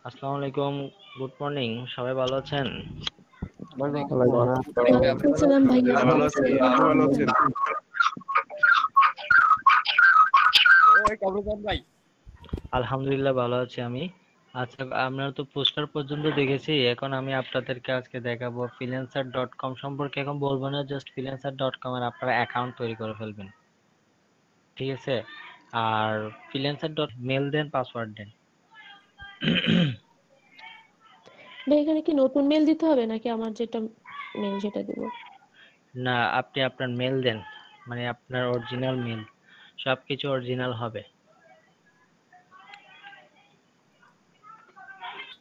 আসসালামু আলাইকুম, good morning. সবাই ভালো আছেন? ওয়ালাইকুম আসসালাম ভাইয়া, ভালো ভালো আছি, আছেন? আপনি ভালো আছেন? ওই কামরুজ্জামান ভাই। আলহামদুলিল্লাহ ভালো আছি আমি। আচ্ছা, আমরা তো পোস্টার পর্যন্ত দেখেছি। এখন আমি আপনাদেরকে আজকে দেখাবো freelancer.com সম্পর্কে। এখন বলবো না, জাস্ট freelancer.com এর আপনারা অ্যাকাউন্ট তৈরি করে ফেলবেন, ঠিক আছে? আর freelancer ডট মেল দেন, পাসওয়ার্ড দেন। ভাই এখানে কি নতুন মেল দিতে হবে নাকি আমার যেটা মেল সেটা দিব? না, আপনি আপনার মেল দেন, মানে আপনার অরিজিনাল মেল, সবকিছু অরিজিনাল হবে।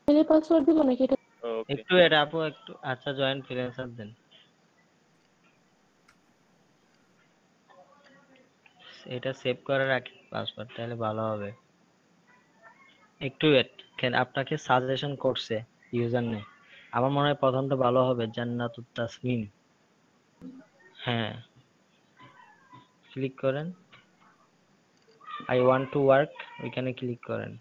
মেলের পাসওয়ার্ড দিব নাকি এটা? ওকে। একটু এটা আপু একটু, আচ্ছা জয়েন ফ্রিল্যান্সার দেন। এটা সেভ করে রাখেন পাসওয়ার্ড, তাহলে ভালো হবে। একটু ওয়েট, আপনাকে সাজেশন করছে ইউজার নেম। আমার মনে হয় প্রথমটা ভালো হবে, জান্নাতুত তাসমিম। হ্যাঁ, ক্লিক করেন, আই ওয়ান্ট টু ওয়ার্ক, ওইখানে ক্লিক করেন।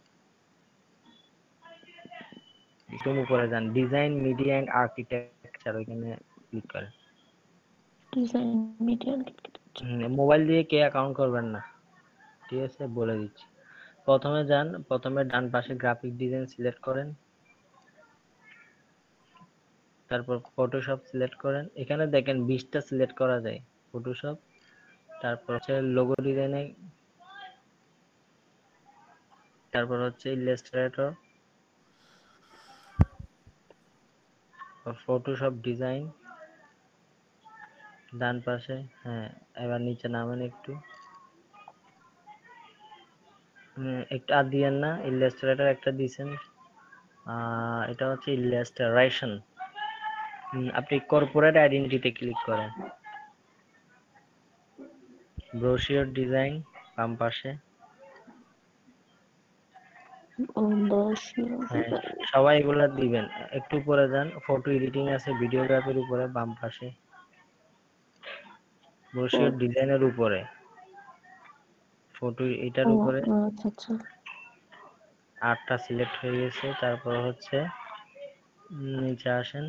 একটু উপরে যান, ডিজাইন মিডিয়া এন্ড আর্কিটেকচার, ওইখানে ক্লিক করেন। Design media. মোবাইল দিয়ে কে অ্যাকাউন্ট করবেন না, ঠিক আছে, বলে দিচ্ছি। প্রথমে যান, প্রথমে ডান পাশে গ্রাফিক ডিজাইন সিলেক্ট করেন, তারপর ফটোশপ সিলেক্ট করেন। এখানে দেখেন 20টা সিলেক্ট করা যায়, ফটোশপ। তারপর হচ্ছে লোগো ডিজাইনে, তারপর হচ্ছে ইলাস্ট্রেটর, ফটোশপ ডিজাইন ডান পাশে। হ্যাঁ, এবার নিচে নামেন একটু। একটু আর দিয়েন না, ইলাস্ট্রেটর একটা দিছেন। এটা হচ্ছে ইলাস্ট্রেশন। আপনি কর্পোরেট আইডেন্টিটিতে ক্লিক করেন, ব্রোশিওর ডিজাইন বাম পাশে। হ্যাঁ, সবাই এগুলা দিবেন। একটু উপরে যান, ফটো এডিটিং আছে, ভিডিওগ্রাফির উপরে বাম পাশে, ব্রোশিওর ডিজাইনের উপরে, ফটো এটার ও উপরে। আচ্ছা আচ্ছা। 8টা সিলেক্ট হয়ে গেছে। তারপর হচ্ছে নিচে আসেন,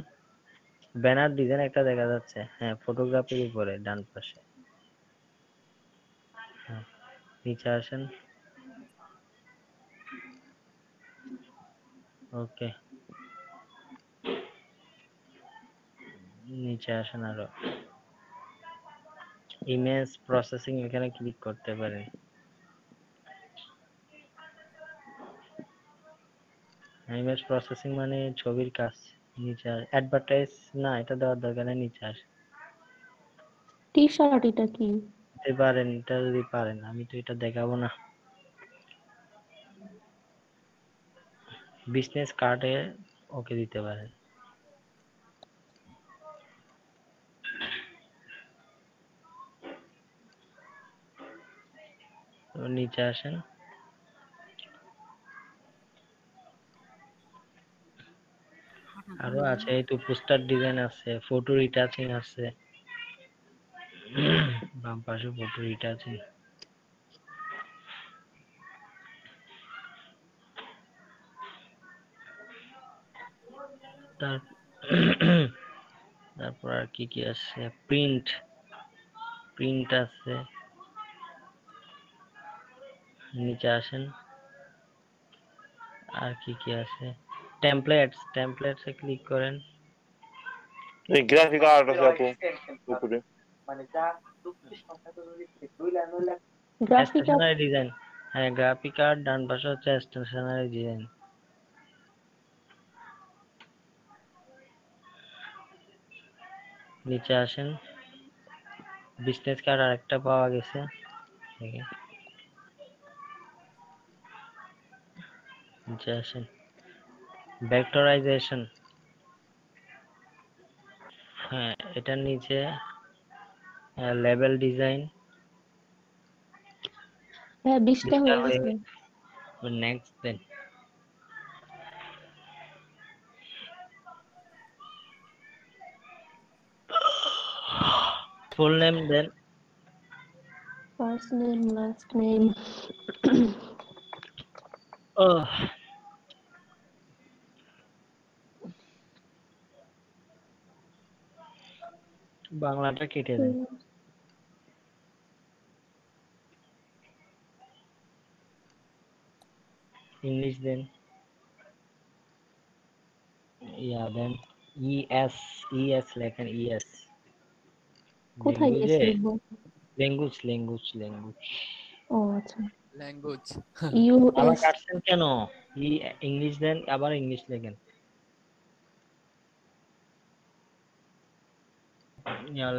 ব্যানার ডিজাইন একটা দেখা যাচ্ছে, হ্যাঁ, ফটোগ্রাফির উপরে ডান পাশে। হ্যাঁ, নিচে আসেন, ওকে, নিচে আসেন আরো, ইমেজ প্রসেসিং, এখানে ক্লিক করতে পারেন। ইমেজ প্রসেসিং মানে ছবির কাজ। নিচে অ্যাডভার্টাইজ, না এটা দেওয়ার দরকার নেই, নিচে আসে টি শার্ট এটা কি? দিতে পারেন, এটা যদি পারেন, আমি তো এটা দেখাবো না। বিজনেস কার্ডে ওকে দিতে পারেন। তো নিচে আসেন, আরো আছে, এই তো পোস্টার ডিজাইন আছে, ফটো রিটাচিং আছে, বাম পাশে ফটো রিটাচিং। তার তারপর আর কি কি আছে, প্রিন্ট, প্রিন্ট আছে, নিচে আসেন। আর কি কি আছে, টেমপ্লেটস, টেমপ্লেটসে ক্লিক করেন। এই গ্রাফিক আর্ট আছে আপু উপরে। Graphic art. স্টেশনারি ডিজাইন, হ্যাঁ, গ্রাফিক আর্ট ডান পাশে হচ্ছে স্টেশনারি ডিজাইন। নিচে আসেন, বিজনেস কার্ড আরেকটা পাওয়া গেছে, দেখেন। নিচে আসেন, ভেক্টরাইজেশন, হ্যাঁ, এটার নিচে লেবেল ডিজাইন। হ্যাঁ 20টা হয়ে গেছে। নেক্সট দেন, ফুল নেম দেন। First name last name. ও বাংলাটা কেটে দেন। ইংলিশ দেন, দেন ইএস, ইএস লেখেন, ইএস। কোথায় ল্যাঙ্গুয়েজে, গিয়েছে লিখবো? ল্যাঙ্গুয়েজ। ও আচ্ছা, ল্যাঙ্গুয়েজ। আবার ইউএস। কাটছেন কেন? ইংলিশ দেন, আবার ইংলিশ লেখেন।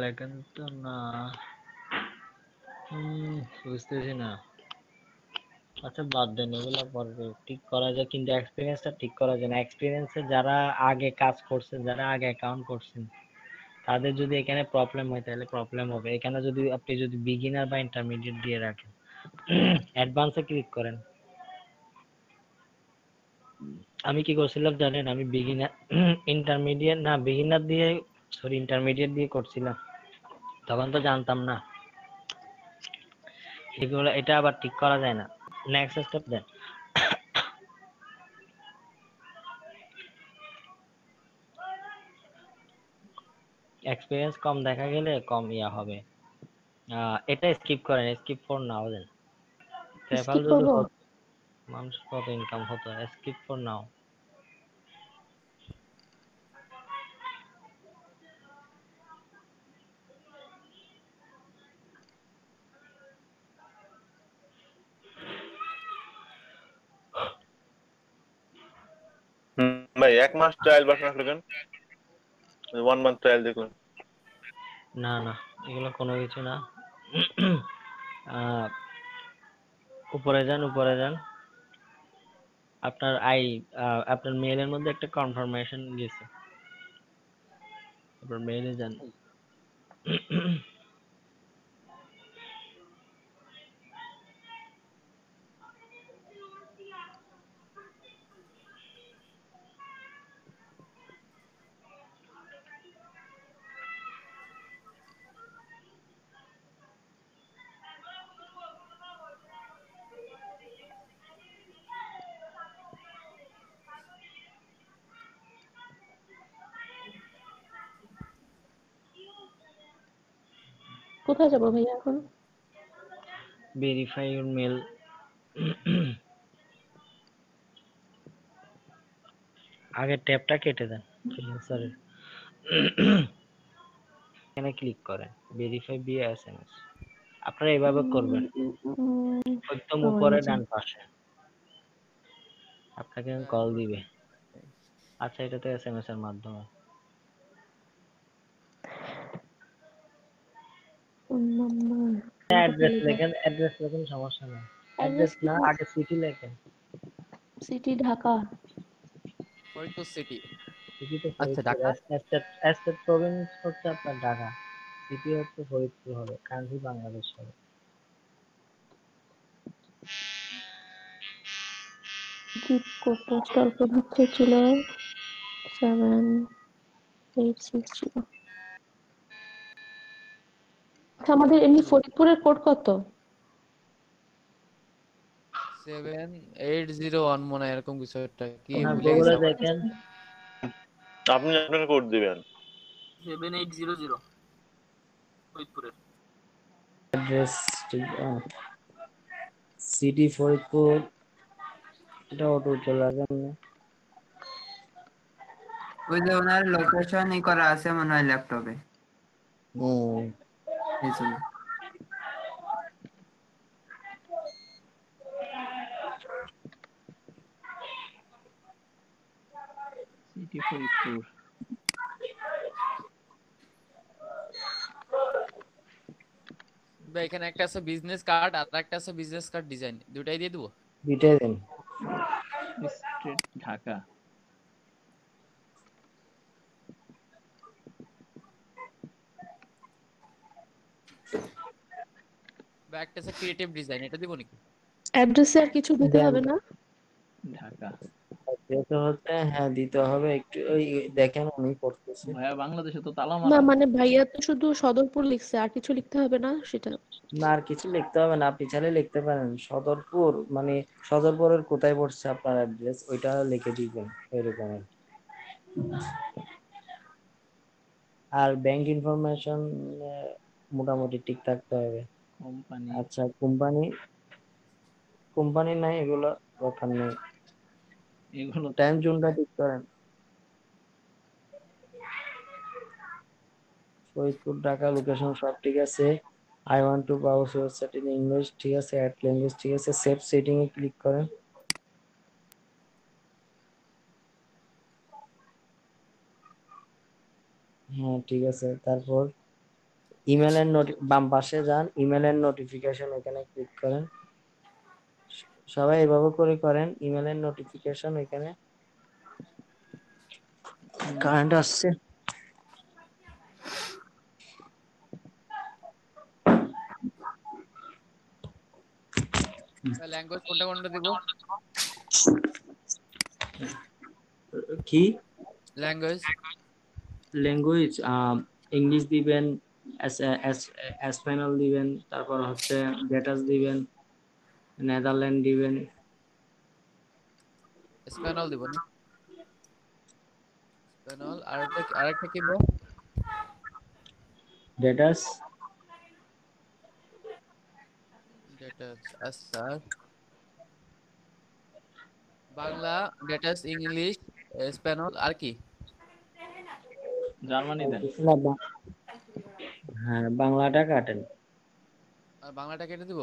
লেখেন তো না, বুঝতেছি না। আচ্ছা বাদ দেন, এগুলো পরে ঠিক করা যায়, কিন্তু এক্সপিরিয়েন্সটা ঠিক করা যায় না। এক্সপিরিয়েন্সে যারা আগে কাজ করছেন, যারা আগে অ্যাকাউন্ট করছেন, তাদের যদি এখানে প্রবলেম হয় তাহলে প্রবলেম হবে। এখানে যদি আপনি যদি বিগিনার বা ইন্টারমিডিয়েট দিয়ে রাখেন, অ্যাডভান্সে ক্লিক করেন। আমি কি করছিলাম জানেন? আমি বিগিনার, ইন্টারমিডিয়েট না, বিগিনার দিয়ে, সরি ইন্টারমিডিয়েট দিয়ে করছিলাম। তখন তো জানতাম না এগুলো, এটা আবার ঠিক করা যায় না। নেক্সট স্টেপ দেন। এক্সপিরিয়েন্স কম দেখা গেলে কম হবে। এটা স্কিপ করেন, স্কিপ ফর নাও দেন। পেপ্যাল স্কিপ যদি করবো? হতো, মানুষ কত ইনকাম হতো। Skip for now. ভাই 1 মাস ট্রায়াল ভার্সন আসলো কেন? 1 মান্থ ট্রায়াল দেখুন। না না, এগুলো কোনো কিছু না। আহ, উপরে যান, উপরে যান। আপনার আপনার মেইলের মধ্যে একটা কনফার্মেশন গেছে, আপনার মেইলে যান। কোথায় যাবো ভাইয়া এখন? Verify your mail. আগে ট্যাবটা কেটে দেন ফ্রিল্যান্সারের। এখানে ক্লিক করেন, ভেরিফাই বিয়ে এসএমএস। আপনারা এভাবে করবেন, একদম উপরে ডান পাশে আপনাকে কল দিবে। আচ্ছা, এটা তো এসএমএস এর মাধ্যমে। অ্যাড্রেস লেখেন, অ্যাড্রেস লেখেন, সমস্যা নেই। অ্যাড্রেস অ্যাড্রেস কি? না, আগে সিটি লেখেন। City Dhaka. Faridpur city. City তো আচ্ছা, ফরিদপুর, ঢাকা। স্টেট প্রভিন্স হচ্ছে আপনার ঢাকা, সিটি হচ্ছে ফরিদপুর হবে, কান্ট্রি বাংলাদেশ হবে। জিপ কোড, পোস্টাল কোড ছিল 7860। আচ্ছা, আমাদের এমনি ফরিদপুরের কোড কত? 7801 মনে হয়, এরকম কিছু একটা, কি না, ভুলে গেছি গুগলে আবার। দেখেন। আপনি আপনার কোড দিবেন। 7800 ফরিদপুরের। অ্যাড্রেস সিটি ফরিদপুর, এটা অটো চলে আসবে। ওই যে ওনার লোকেশনই করা আছে মনে হয় ল্যাপটপে, হুম, এই জন্য। সিটি ফরিদপুর। ভাই এখানে একটা আছে বিজনেস কার্ড, আর একটা আছে বিজনেস কার্ড ডিজাইন, দুটাই দিয়ে দেবো। দুইটাই দেন। স্ট্রিট ঢাকা। বা একটা আছে ক্রিয়েটিভ ডিজাইন, এটা দিব নাকি? অ্যাড্রেসে আর কিছু দিতে দেন। হবে না? ঢাকা। যেতে হচ্ছে, হ্যাঁ দিতে হবে একটু। ওই দেখেন আমি করতেছি। ভাইয়া বাংলাদেশে তো তালা না মারা। মানে ভাইয়া তো শুধু সদরপুর লিখছে, আর কিছু লিখতে হবে না সেটা? না, আর কিছু লিখতে হবে না, আপনি চাইলে লিখতে পারেন সদরপুর, মানে সদরপুরের কোথায় পড়ছে আপনার অ্যাড্রেস, ওইটা লিখে দিবেন এরকম। আর ব্যাংক ইনফরমেশন মোটামুটি ঠিক থাকতে হবে। কোম্পানি আচ্ছা, কোম্পানি কোম্পানি নাই, এগুলো দরকার নেই। এগুলো টাইম জোনটা ঠিক করেন। ফরিদপুর, ঢাকা, লোকেশন সব ঠিক আছে। I want to browse website in English ঠিক আছে, অ্যাড ল্যাঙ্গুয়েজ ঠিক আছে, সেভ সেটিং এ ক্লিক করেন। হ্যাঁ ঠিক আছে, তারপর ইমেলের বাম পাশে যান, ইমেলের নোটিফিকেশন এখানে ক্লিক করেন। সবাই এভাবে করে করেন, ইমেলের নোটিফিকেশন এখানে। কারেন্ট আসছে। ল্যাঙ্গুয়েজ কোনটা কোনটা দিব? কি ল্যাঙ্গুয়েজ ল্যাঙ্গুয়েজ? ইংলিশ দিবেন, স্প্যানিশ দিবেন, তারপর হচ্ছে ডেটাস দিবেন, নেদারল্যান্ড দিবেন। স্প্যানল দিব না? স্প্যানল আরেকটা কি বল? ডেটাস। ডেটা। আচ্ছা, বাংলা, ডেটাস, ইংলিশ, স্প্যানল আর কি? জার্মানি দেন। হ্যাঁ, বাংলাটা কাটেন। আর বাংলাটা কেটে দিব?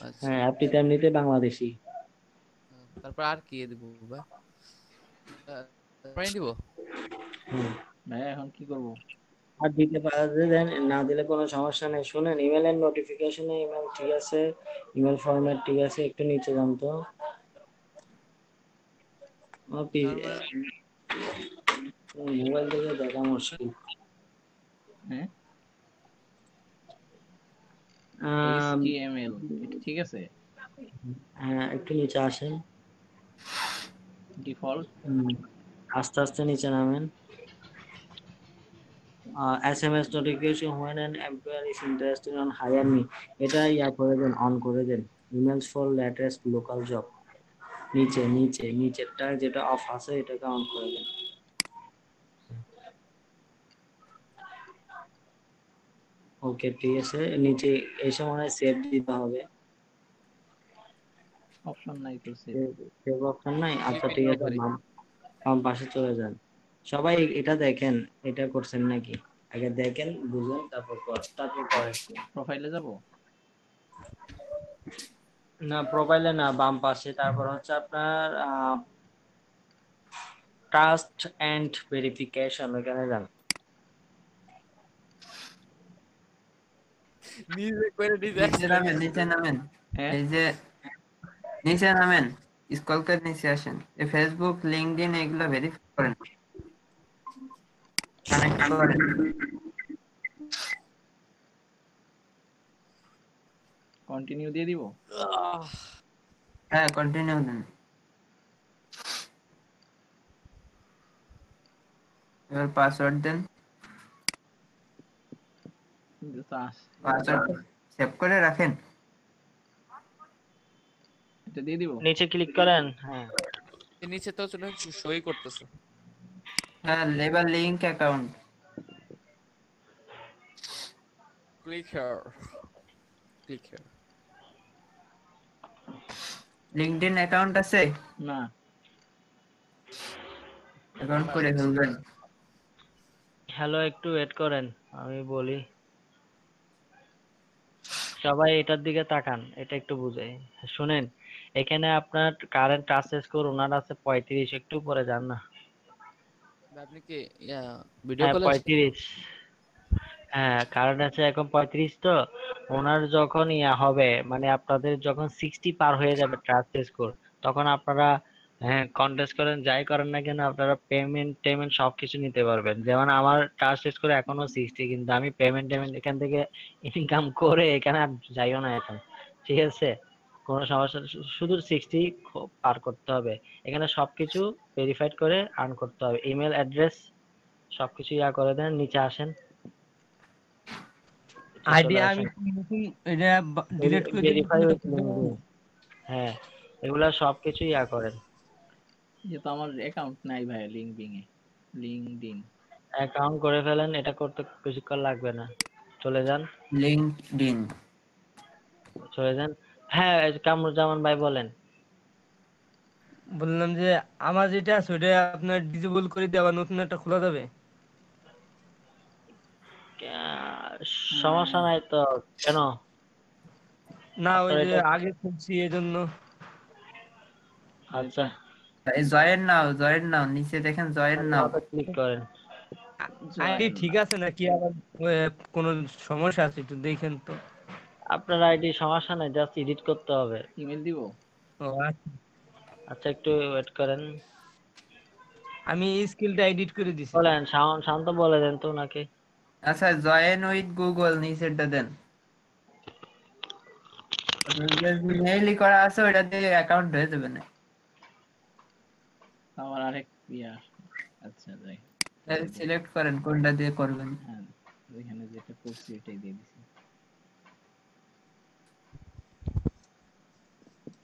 আচ্ছা, হ্যাঁ, আপনি তো এমনিতে বাংলাদেশি। তারপর আর কি দিব ভাই? দিব? হুম। ভাই এখন কি করব? আর দিতে পারেন, না দিলে কোনো সমস্যা নেই। শুনেন, ইমেলের নোটিফিকেশনে ইমেল ঠিক আছে, ইমেল ফরম্যাট ঠিক আছে, একটু নিচে যান তো। তার মানে মোবাইল থেকে দেখা মুশকিল। হ্যাঁ, আম, HTML এটা ঠিক আছে। হ্যাঁ, একটু নিচে আসেন। ডিফল্ট হুম, আস্তে আস্তে নিচে নামেন। SMS notification when an employer is interested on hire me, এটা করে দেন, অন করে দেন। Emails for latest local job, নিচে নিচে নিচেরটা যেটা অফ আছে এটাকে অন করে দেন। ওকে ঠিক আছে, নিচে এসে মনে হয় সেভ দিতে হবে। অপশন নাই তো সেভ। সেভ অপশন নাই? আচ্ছা লিখে ঠিক নিতে আছে, পারি। বাম বাম পাশে চলে যান। সবাই এটা দেখেন, এটা করছেন নাকি আগে দেখেন, বুঝুন, তারপর করেন। প্রোফাইলে যাব। না, প্রোফাইলে না, বাম পাশে। তারপর হচ্ছে আপনার ট্রাস্ট এন্ড ভেরিফিকেশন, ওখানে যান। নিজে করে নিজে নিচে আসলে নামেন, নিচে নামেন। হ্যাঁ, এই যে নিচে নামেন, স্ক্রল করে নিচে আসেন। এই ফেসবুক, লিঙ্কডইন এগুলো ভেরিফাই করেন, কানেক্ট করেন। কন্টিনিউ দিয়ে দিব। হ্যাঁ, কন্টিনিউ দেন। এবার পাসওয়ার্ড দেন। কিন্তু তো পাসওয়ার্ড সেভ করে রাখেন। এটা দিয়ে দিব। নিচে ক্লিক করেন। হ্যাঁ, নিচে তো চলে সই করতেছে। হ্যাঁ, labour link account. Click here, click here. LinkedIn account আছে? না, অ্যাকাউন্ট করে বানাচ্ছি। ফেলবেন। হ্যালো, একটু ওয়েট করেন, আমি বলি। সবাই এটার দিকে তাকান, এটা একটু বুঝাই। শুনেন, এখানে আপনার কারেন্ট ট্রান্সফার স্কোর ওনার আছে 35, একটু পরে যান না। আপনি কি ভিডিও হ্যাঁ কলে? 35। হ্যাঁ, কারণ আছে এখন 35, তো ওনার যখন হবে, মানে আপনাদের যখন 60 পার হয়ে যাবে ট্রাস্ট স্কোর, তখন আপনারা হ্যাঁ কন্টেস্ট করেন, যাই করেন না কেন, আপনারা পেমেন্ট টেমেন্ট সবকিছু নিতে পারবেন। যেমন আমার ট্রাস্ট স্কোর এখনো 60, কিন্তু আমি পেমেন্ট টেমেন্ট এখান থেকে ইনকাম করে এখানে আর যাইও না এখন। ঠিক আছে, কোনো সমস্যা নেই, শুধু 60 পার করতে হবে। এখানে সবকিছু ভেরিফাইড করে আর্ন করতে হবে। ইমেল অ্যাড্রেস সবকিছু করে দেন, নিচে আসেন। আইডি চলে আমি আসেন। কি নতুন এটা ডিলিট করে দিয়ে নতুন ভেরিফাই এটা উইথ করতে পারবো? লিঙ্কডইন। হ্যাঁ, এগুলা সবকিছু করেন। যে তো আমার অ্যাকাউন্ট নাই ভাই লিঙ্কডিন এ। লিঙ্কডইন অ্যাকাউন্ট করে ফেলেন, এটা করতে বেশিক্ষণ লাগবে না। চলে যান, লিঙ্কডইন। চলে যান। হ্যাঁ, এই যে কামরুজ্জামান ভাই বলেন। বললাম যে আমার যেটা আছে ওটা আপনার ডিসেবল করে দিয়ে আবার নতুন একটা খোলা যাবে? সমস্যা নাই তো, কেন? না ওই আপনার যে এটা আগে খুলছি এই জন্য। আচ্ছা, জয়েন নাও, নিচে দেখেন জয়েন নাও। ক্লিক করেন। আইডি জয়েন ঠিক আছে নাকি আবার কোনো সমস্যা আছে একটু দেখেন তো। আপনার আইডি সমস্যা নাই, জাস্ট এডিট করতে হবে। ইমেল দিব? ও আচ্ছা, আচ্ছা, একটু ওয়েট করেন। আমি এই স্কিলটা এডিট করে দিছি। বলেন, শান্ত বলে দেন তো নাকি। আচ্ছা, জয়েন উইথ গুগল নিচেরটা দেন। মেইলই করা আছে, ওইটা দিয়ে অ্যাকাউন্ট হয়ে যাবে না। আমার আরেক ইয়া। আচ্ছা যাই। সিলেক্ট করেন কোনটা দিয়ে করবেন। হ্যাঁ, এখানে যেটা করছি এটাই দিয়ে দিছি।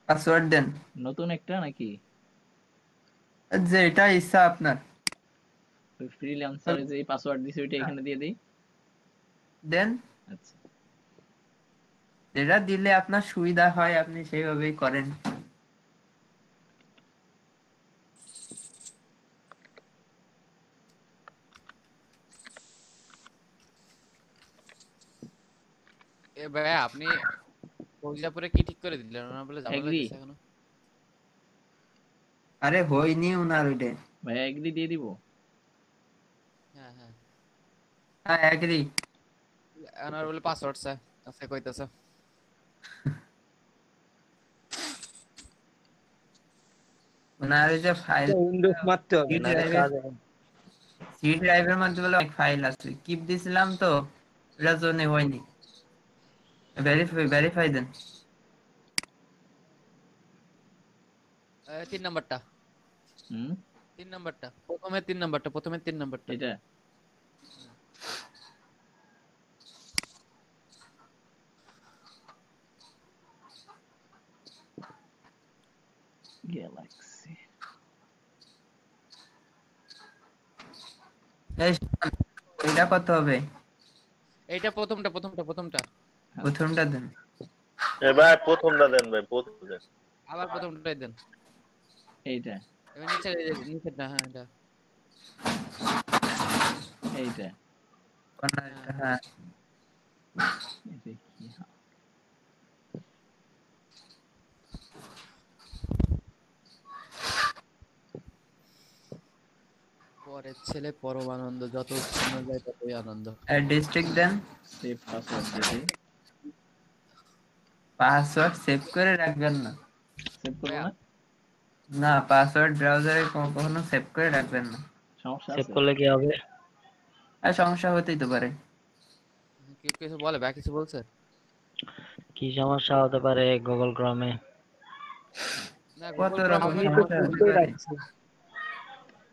পাসওয়ার্ড দেন, নতুন একটা নাকি? যেটা ইচ্ছা আপনার ওই ফ্রিল্যান্সারে যে পাসওয়ার্ড দিছি ওইটা এখানে দিয়ে দেই। দেন। আচ্ছা। যেটা দিলে আপনার সুবিধা হয় আপনি সেইভাবেই করেন। এ ভাই আপনি মির্জাপুরে কি ঠিক করে দিলেন না বলে ঝামেলা এগ্রি? হইতেছে এখনো? আরে হয়নি উনার ওইটা। ভাই এগ্রি দিয়ে দিব? হ্যাঁ হ্যাঁ, হ্যাঁ এগ্রি। আমার বলে পাসওয়ার্ড স্যার আছে কইতাছে। উনার ওই যে ফাইল উইন্ডোজ মারতে হবে সি না ড্রাইভের, মধ্যে বলে অনেক ফাইল আছে, কিপ দিছিলাম তো এটার জন্য হয়নি। ভেরিফাই দেন। 3 নাম্বারটা, হুম 3 নাম্বারটা, প্রথমে 3 নাম্বারটা, প্রথমে 3 নাম্বারটা। এটা গ্যালাক্সি। এই শোন, এটা কত হবে? এইটা প্রথমটা, প্রথমটা, প্রথমটা। প্রথমটা দেন। ভাই প্রথমটা দেন, ভাই প্রথম দেন। আবার প্রথমটাই দেন। এইটা এবার নিচে, নিচেরটা, হ্যাঁ এটা। এইটা কর্নারটা, হ্যাঁ। এটা কি? পরের ছেলে পরম আনন্দ, যত শোনা যায় ততই আনন্দ। আর ডিস্ট্রিক্ট দেন। সেভ পাসওয়ার্ড দিয়ে দিই। পাসওয়ার্ড সেভ করে রাখবেন না। সেভ করব ভাইয়া, না? না, পাসওয়ার্ড ব্রাউজারে কখনো সেভ করে রাখবেন না। সমস্যা সেভ আছে? করলে কি হবে? আর সমস্যা হতেই তো পারে। কেউ কিছু বলে, ভাই কিছু বলছে? কি সমস্যা হতে পারে গুগল ক্রমে? না কত গুগল রকম ক্রমে তো, সমস্যা হতে পারে।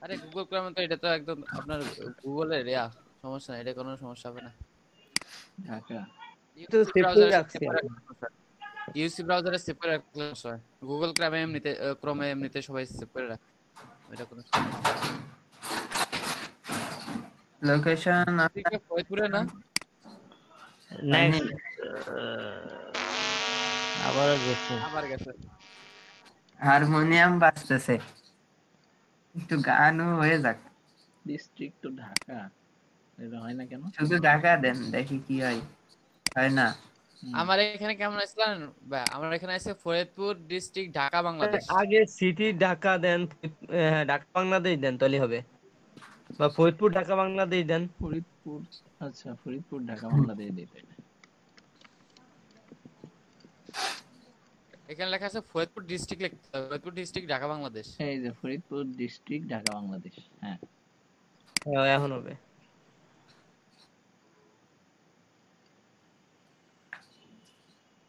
আরে গুগল ক্রমে তো এটা তো একদম আপনার গুগলের ইয়া, সমস্যা নাই, এটা কোনো সমস্যা হবে না। ঢাকা। তো ইউসি সেভ করে ব্রাউজারে রাখছি সেভ করে আমি। রাখলে সমস্যা, ইউসি ব্রাউজারে সেভ করে রাখলে সমস্যা হয়। গুগল ক্রমে এমনিতে, ক্রমে এমনিতে সবাই সেভ করে রাখে, এটা কোনো সমস্যা না। লোকেশন ঠিক আছে, ফরিদপুরে না? নেক্সট, আবার গেছে। আবার গেছে। হারমোনিয়াম বাজতেছে, একটু গানও হয়ে যাক। ডিস্ট্রিক্ট তো ঢাকা। এটা হয় না কেন? শুধু ঢাকা দেন, দেখি কি হয়। হয় না? আমার এখানে কেমন আসলেন ভাই? আমার এখানে আছে ফরিদপুর ডিস্ট্রিক্ট, ঢাকা, বাংলাদেশ। আগে সিটি ঢাকা দেন, হ্যাঁ ঢাকা বাংলাদেশ দেন তাহলে হবে, বা ফরিদপুর ঢাকা বাংলাদেশ দেন। ফরিদপুর। আচ্ছা, ফরিদপুর ঢাকা বাংলাদেশ দিই তাহলে। এখানে লেখা আছে ফরিদপুর ডিস্ট্রিক্ট, লিখতে হবে ফরিদপুর ডিস্ট্রিক্ট, ঢাকা, বাংলাদেশ। এই যে ফরিদপুর ডিস্ট্রিক্ট ঢাকা বাংলাদেশ। হ্যাঁ হ্যাঁ, এখন হবে।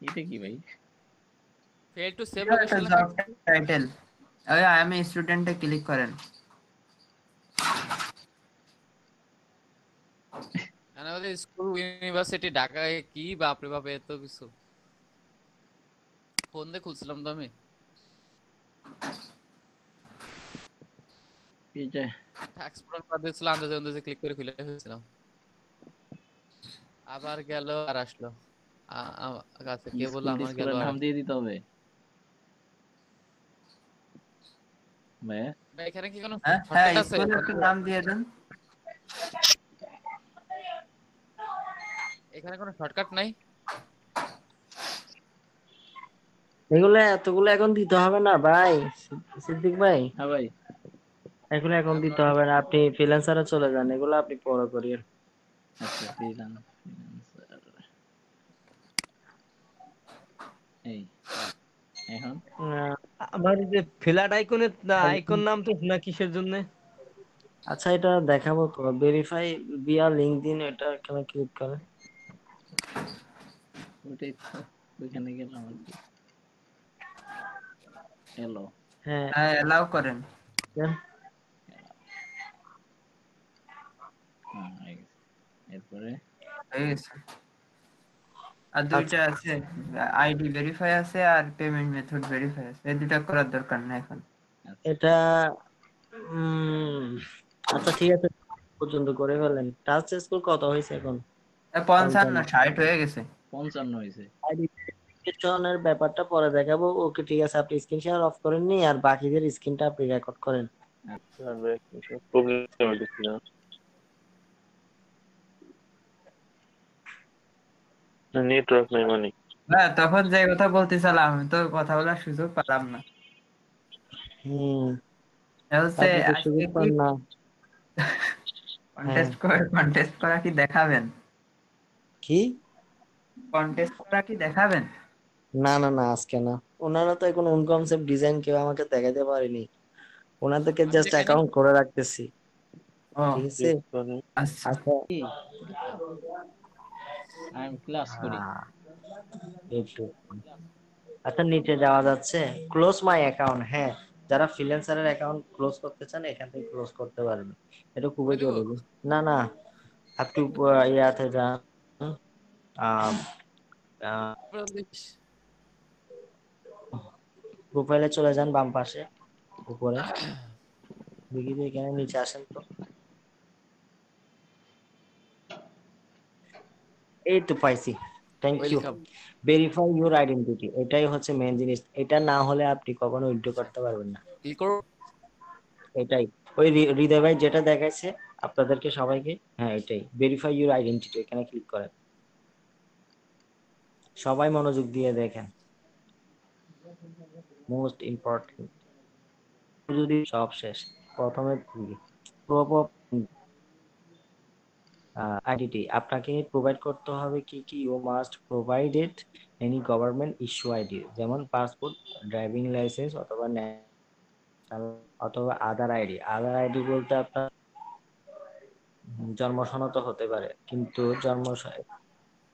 এটা কি ভাই? ফেল টু সেভ এটা একটা লোকেশন লেখা জব আছে। টাইটেল। ওই আমি স্টুডেন্টে ক্লিক করেন। মানে ওদের স্কুল ইউনিভার্সিটি ঢাকায়, কি বাপরে বাপ এত কিছু। ফোন দিয়ে খুলছিলাম তো আমি। এইটা ট্যাক্স পূরণ করে দিয়েছিল, আন্দাজে আন্দাজে ক্লিক করে খুলে ফেলছিলাম, আবার গেল আর আসলো। আচ্ছা কে বললো আমার গেল স্কুলের আর নাম আসলো? দিয়ে দিতে হবে ভাইয়া। ভাই এখানে কি কোনো হ্যাঁ হ্যাঁ, শর্টকাট আছে? স্কুলে একটু নাম দিয়ে দেন। এখানে কোনো শর্টকাট নাই? এগুলো এতগুলো এখন দিতে হবে না ভাই, সিদ্দিক ভাই। হ্যাঁ ভাই। এগুলো এখন দিতে তারপর হবে না, আপনি ফ্রিল্যান্সারে চলে যান, এগুলো আপনি পরে করিয়েন। আচ্ছা ফ্রিল্যান্সার এই এখন আমার এই যে ফ্ল্যাট আইকনের আইকন নাম তো না কিসের জন্য? আচ্ছা এটা দেখাবো তো, ভেরিফাই ভিয়া লিঙ্কডইন, এটা এখানে ক্লিক করেন। ওইটাই তো, ওইখানে গেলাম আর কি। এলো। হ্যাঁ হ্যাঁ, এলাও করেন। দেন। হ্যাঁ হয়ে গেছে। এরপরে হয়ে গেছে। আর দুইটা আছে, আইডি ভেরিফাই আছে আর পেমেন্ট মেথড ভেরিফাই আছে, এই দুইটা করার দরকার না এখন। আচ্ছা এটা আচ্ছা ঠিক আছে, পর্যন্ত করে ফেলেন। টাস্ক স্কোর কত হয়েছে এখন? 55 60 হয়ে গেছে। 55 হয়েছে। আইডি ভেরিফিকেশনের ব্যাপারটা পরে দেখাবো। ওকে ঠিক আছে, আপনি স্ক্রিন শেয়ার অফ করেন নি, আর বাকিদের স্ক্রিনটা আপনি রেকর্ড করেন। প্রবলেম হইতেছে না, নেটওয়ার্ক নাই মানে। হ্যাঁ, তখন যে কথা বলতেছিলাম আমি তো কথা বলার সুযোগ পেলাম না। হুম, এটা হচ্ছে আপনি তো আজকে সুযোগ কি পান না। হ্যাঁ, কন্টেস্ট করা কি দেখাবেন? কি? কন্টেস্ট করা কি দেখাবেন? না না না, আজকে না। ওনারা তো এখন ওন কনসেপ্ট ডিজাইন কেউ আমাকে দেখাতে পারেনি, ওনাদেরকে আজকে জাস্ট কেন? অ্যাকাউন্ট করে রাখতেছি। ও ঠিক আছে। আচ্ছা। আচ্ছা কি আমি ক্লাস করি। একটু, আচ্ছা নিচে যাওয়া যাচ্ছে, ক্লোজ মাই অ্যাকাউন্ট। হ্যাঁ, যারা ফ্রিল্যান্সারের অ্যাকাউন্ট ক্লোজ করতে চান এখান থেকে ক্লোজ করতে পারবেন, এটা খুবই করে দিব? জরুরি। না না, আপনি ইয়াতে যান, প্রোফাইলে চলে যান, বাম পাশে উপরে দেখি যে এখানে নিচে আসেন তো, এই তো পাইছি। Thank you. Welcome. Verify your identity, এটাই হচ্ছে মেন জিনিস। এটা না হলে আপনি কখনো উইথড্র করতে পারবেন না। কি করব? এটাই, ওই হৃদয় ভাই যেটা দেখাইছে আপনাদেরকে সবাইকে, হ্যাঁ এটাই ভেরিফাই ইউর আইডেন্টিটি, এখানে ক্লিক করেন। সবাই মনোযোগ দিয়ে দেখেন, মোস্ট ইম্পর্টেন্ট। যদি সব শেষ, প্রথমে প্রুফ অফ আইডেন্টিটি আপনাকে প্রোভাইড করতে হবে। কি কি? You must provided any government issue ID, যেমন পাসপোর্ট, ড্রাইভিং লাইসেন্স অথবা অথবা আধার আইডি। আধার আইডি বলতে আপনার জন্ম সনদ হতে পারে, কিন্তু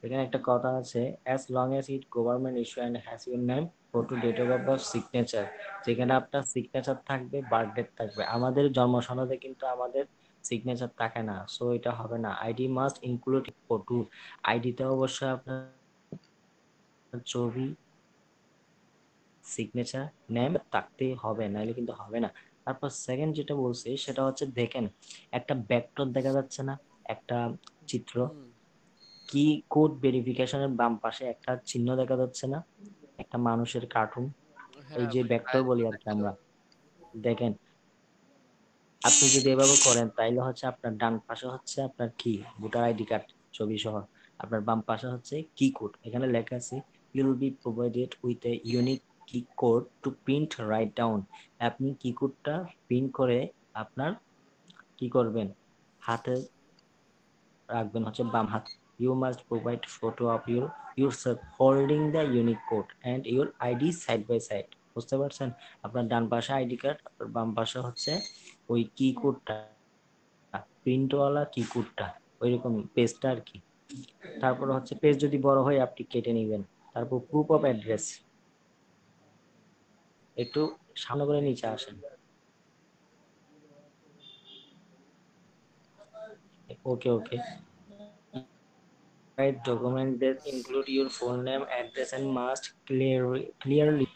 এখানে একটা কথা আছে, as long as it government issue and has your name, photo, date of birth, signature. যেখানে আপনার সিগনেচার থাকবে, বার্থ ডেট থাকবে। আমাদের জন্ম সনদে কিন্তু আমাদের সিগনেচার থাকে না, সো এটা হবে না। আইডি মাস্ট ইনক্লুড ফটো, আইডিতে অবশ্যই আপনার ছবি, সিগনেচার, নেম থাকতে হবে, নাহলে কিন্তু হবে না। তারপর সেকেন্ড যেটা বলছি সেটা হচ্ছে, দেখেন একটা ভেক্টর দেখা যাচ্ছে না, একটা চিত্র, কি কোড ভেরিফিকেশনের বাম পাশে একটা চিহ্ন দেখা যাচ্ছে না, একটা মানুষের কার্টুন, এই হ্যাঁ যে ভাই, ভেক্টর প্রায় বলি তো আর কি দেখছিল। আমরা। দেখেন, আপনি যদি এভাবে করেন তাইলে হচ্ছে আপনার ডান পাশে হচ্ছে আপনার কি, ভোটার আইডি কার্ড ছবি সহ, আপনার বাম পাশে হচ্ছে কি কোড। এখানে লেখা আছে, you'll be provided with a unique key code to print write down. আপনি কি কোডটা প্রিন্ট করে আপনার কি করবেন, হাতে রাখবেন হচ্ছে বাম হাত। You must provide photo of yourself holding the unique code and your ID side by side. বুঝতে পারছেন? আপনার ডান পাশে আইডি কার্ড, আপনার বাম পাশে হচ্ছে ওই কি কোডটা, প্রিন্টওয়ালা কি কোডটা, ওইরকমই পেজটা আর কি। তারপর হচ্ছে পেজ যদি বড় হয় আপনি কেটে নেবেন। তারপর প্রুফ অফ অ্যাড্রেস, একটু সামনে করে নিচে আসেন। ওকে ওকে। Right document that include your full name, address and must clearly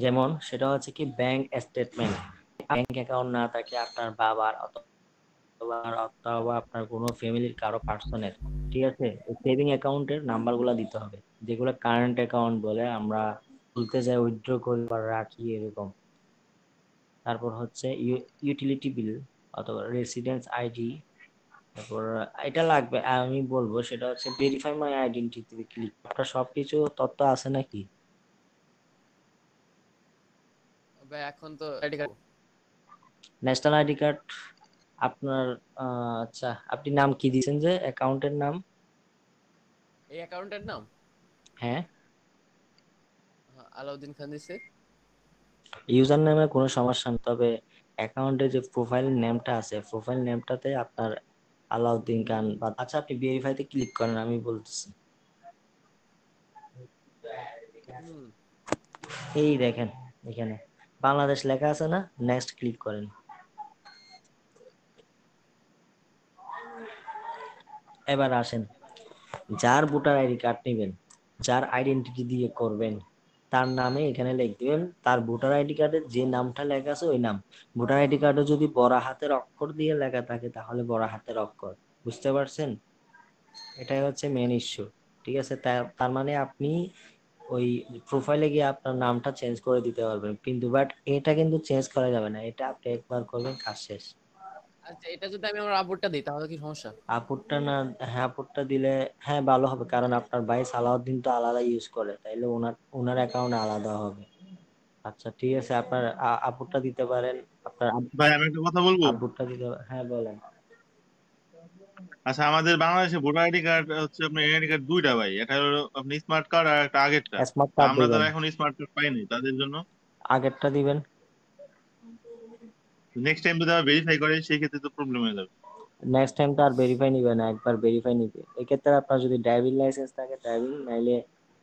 যেমন সেটা হচ্ছে কি ব্যাংক স্টেটমেন্ট, ব্যাংক অ্যাকাউন্ট না থাকে আপনার বাবার অথবা আপনার কোনো ফ্যামিলির কারো পার্সনের, ঠিক আছে, সেভিং অ্যাকাউন্টের নাম্বারগুলো দিতে হবে, যেগুলো কারেন্ট অ্যাকাউন্ট বলে, আমরা খুলতে যাই, উইথড্র করি বা রাখি এরকম। তারপর হচ্ছে ইউটিলিটি বিল অথবা রেসিডেন্স আইডি। তারপর এটা লাগবে, আমি বলবো সেটা হচ্ছে ভেরিফাই মাই আইডেন্টিটি ক্লিক। আপনার সবকিছু তথ্য আছে নাকি? ভাই এখন তো ID card national ID card আপনার, আচ্ছা আপনি নাম কি দিয়েছেন যে অ্যাকাউন্টের নাম? এই অ্যাকাউন্টের নাম হ্যাঁ, আলাউদ্দিন খান দিছে। ইউজার নেমে কোনো সমস্যা নেই, তবে অ্যাকাউন্টে যে প্রোফাইল নেমটা আছে, প্রোফাইল নেমটাতে আপনার আলাউদ্দিন খান বা, আচ্ছা আপনি ভেরিফাইতে ক্লিক করেন, আমি বলতেছি। হুম। এই দেখেন এখানে বাংলাদেশ লেখা আছে না, নেক্সট ক্লিক করেন। এবার আসেন, যার ভোটার আইডি কার্ড নেবেন, যার আইডেন্টিটি দিয়ে করবেন, তার নামে এখানে লিখ দিবেন তার ভোটার আইডি কার্ডে যে নামটা লেখা আছে ওই নাম। ভোটার আইডি কার্ডে যদি বড় হাতের অক্ষর দিয়ে লেখা থাকে তাহলে বড় হাতের অক্ষর, বুঝতে পারছেন? এটাই হচ্ছে মেন ইস্যু, ঠিক আছে। তার মানে আপনি ওই প্রোফাইলে গিয়ে আপনার নামটা চেঞ্জ করে দিতে পারবেন, কিন্তু বাট এটা কিন্তু চেঞ্জ করা যাবে না, এটা আপনি একবার করবেন কাজ শেষ। আচ্ছা, এটা যদি আমি আমার আব্বুরটা দিই তাহলে কি সমস্যা? আপুরটা না, হ্যাঁ আপুরটা দিলে হ্যাঁ ভালো হবে, কারণ আপনার ভাই সালাউদ্দিন তো আলাদা ইউজ করে, তাইলে ওনার অ্যাকাউন্ট আলাদা হবে। আচ্ছা ঠিক আছে, আপনার আপুরটা দিতে পারেন, আপনার ভাই আমি একটা কথা বলবো। আব্বুরটা দিতে হ্যাঁ বলেন। আচ্ছা, আমাদের বাংলাদেশে ভোটার আইডি কার্ড হচ্ছে আপনার আইডি কার্ড দুইটা ভাই, একটা হলো আপনি স্মার্ট কার্ড আর একটা আগেরটা। স্মার্ট তা কার্ড আমরা দিবেন, যারা এখন স্মার্ট কার্ড পাইনি তাদের জন্য আগেরটা দিবেন। নেক্সট টাইম যদি আবার ভেরিফাই করে সেই ক্ষেত্রে তো প্রবলেম হয়ে যাবে। নেক্সট টাইম তো আর ভেরিফাই নিবে না, একবার ভেরিফাই নিবে। এক্ষেত্রে আপনার যদি ড্রাইভিং লাইসেন্স থাকে ড্রাইভিং, নাইলে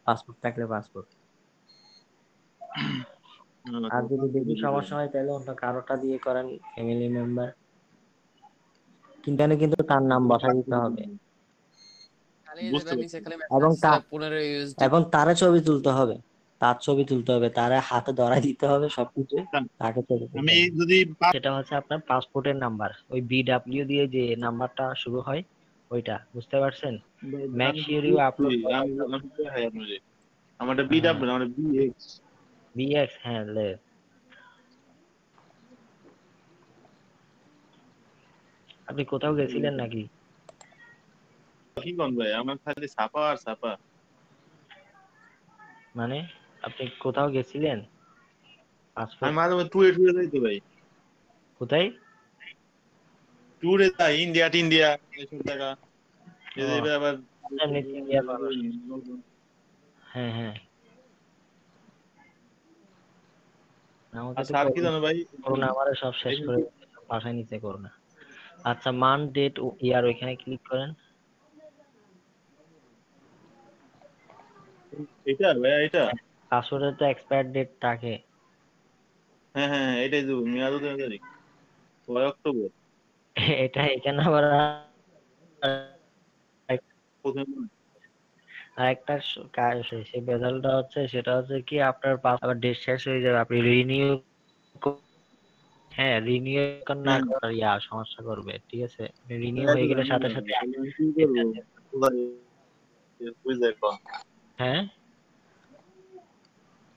পাসপোর্ট থাকলে পাসপোর্ট। আর যদি বেশি সমস্যা হয় তাহলে অন্য কারোটা দিয়ে করেন, ফ্যামিলি মেম্বার, কিন্তু এখানে কিন্তু তার নাম বসাই দিতে হবে। খালি এই যে বুঝতে নিচে পারছি। খালি এবং মেসেজ 15 ইউএসডি। এবং তারে ছবি তুলতে হবে, তার ছবি তুলতে হবে, তারে হাতে ধরাই দিতে হবে সবকিছু, তাকে ছবি তুলতে আমি হবে। যদি সেটা হচ্ছে আপনার পাসপোর্টের নাম্বার, ওই বিডব্লিউ দিয়ে যে নাম্বারটা শুরু হয় ওইটা, বুঝতে পারছেন? মেক আমি শিওর ইউ বুঝছি, আপলোড আমি আমি দেখাই আপনাকে। আমারটা হ্যাঁ, বিডাব্লিউ না, আমার বিএক্স। বিএক্স, হ্যাঁ আপনি কোথাও গেছিলেন নাকি? কি কোন ভাই, আমার খালি ছাপা আর ছাপা। মানে আপনি কোথাও গেছিলেন? আমি পাসপোর্ট মাঝে মাঝে ট্যুরে ট্যুরে যাই তো ভাই। কোথায়? ট্যুরে যাই, ইন্ডিয়া টিন্ডিয়া এইসব জায়গা। ও এবার আবার এমনিতে ইন্ডিয়ার মানুষ, হ্যাঁ আমাকে তো আচ্ছা, আর কি জানো ভাই, করোনা আমারে সব শেষ করে দিয়েছে, সব বাসায় নিচে করোনা। আচ্ছা, মান ডেট ইয়ার ওইখানে ক্লিক করেন। এটা ভাই এটা। পাসওয়ার্ডে তো এক্সপায়ার ডেট থাকে। হ্যাঁ হ্যাঁ হ্যাঁ, এটাই তো মেয়াদুদ্দিন তারিখ 6 অক্টোবর। এটা এখানে আবার প্রথমে আরেকটা কাজ, সেই ভেজালটা হচ্ছে, সেটা হচ্ছে কি আপনার আবার ডেট শেষ হয়ে যাবে, আপনি রিনিউ, হ্যাঁ রিনিউ না হ্যাঁ করার সমস্যা করবে, ঠিক আছে? রিনিউ হ্যাঁ, হয়ে গেলে সাথে সাথে তাহলে আমি কি করবো ভাই, বুঝলে এখন হ্যাঁ,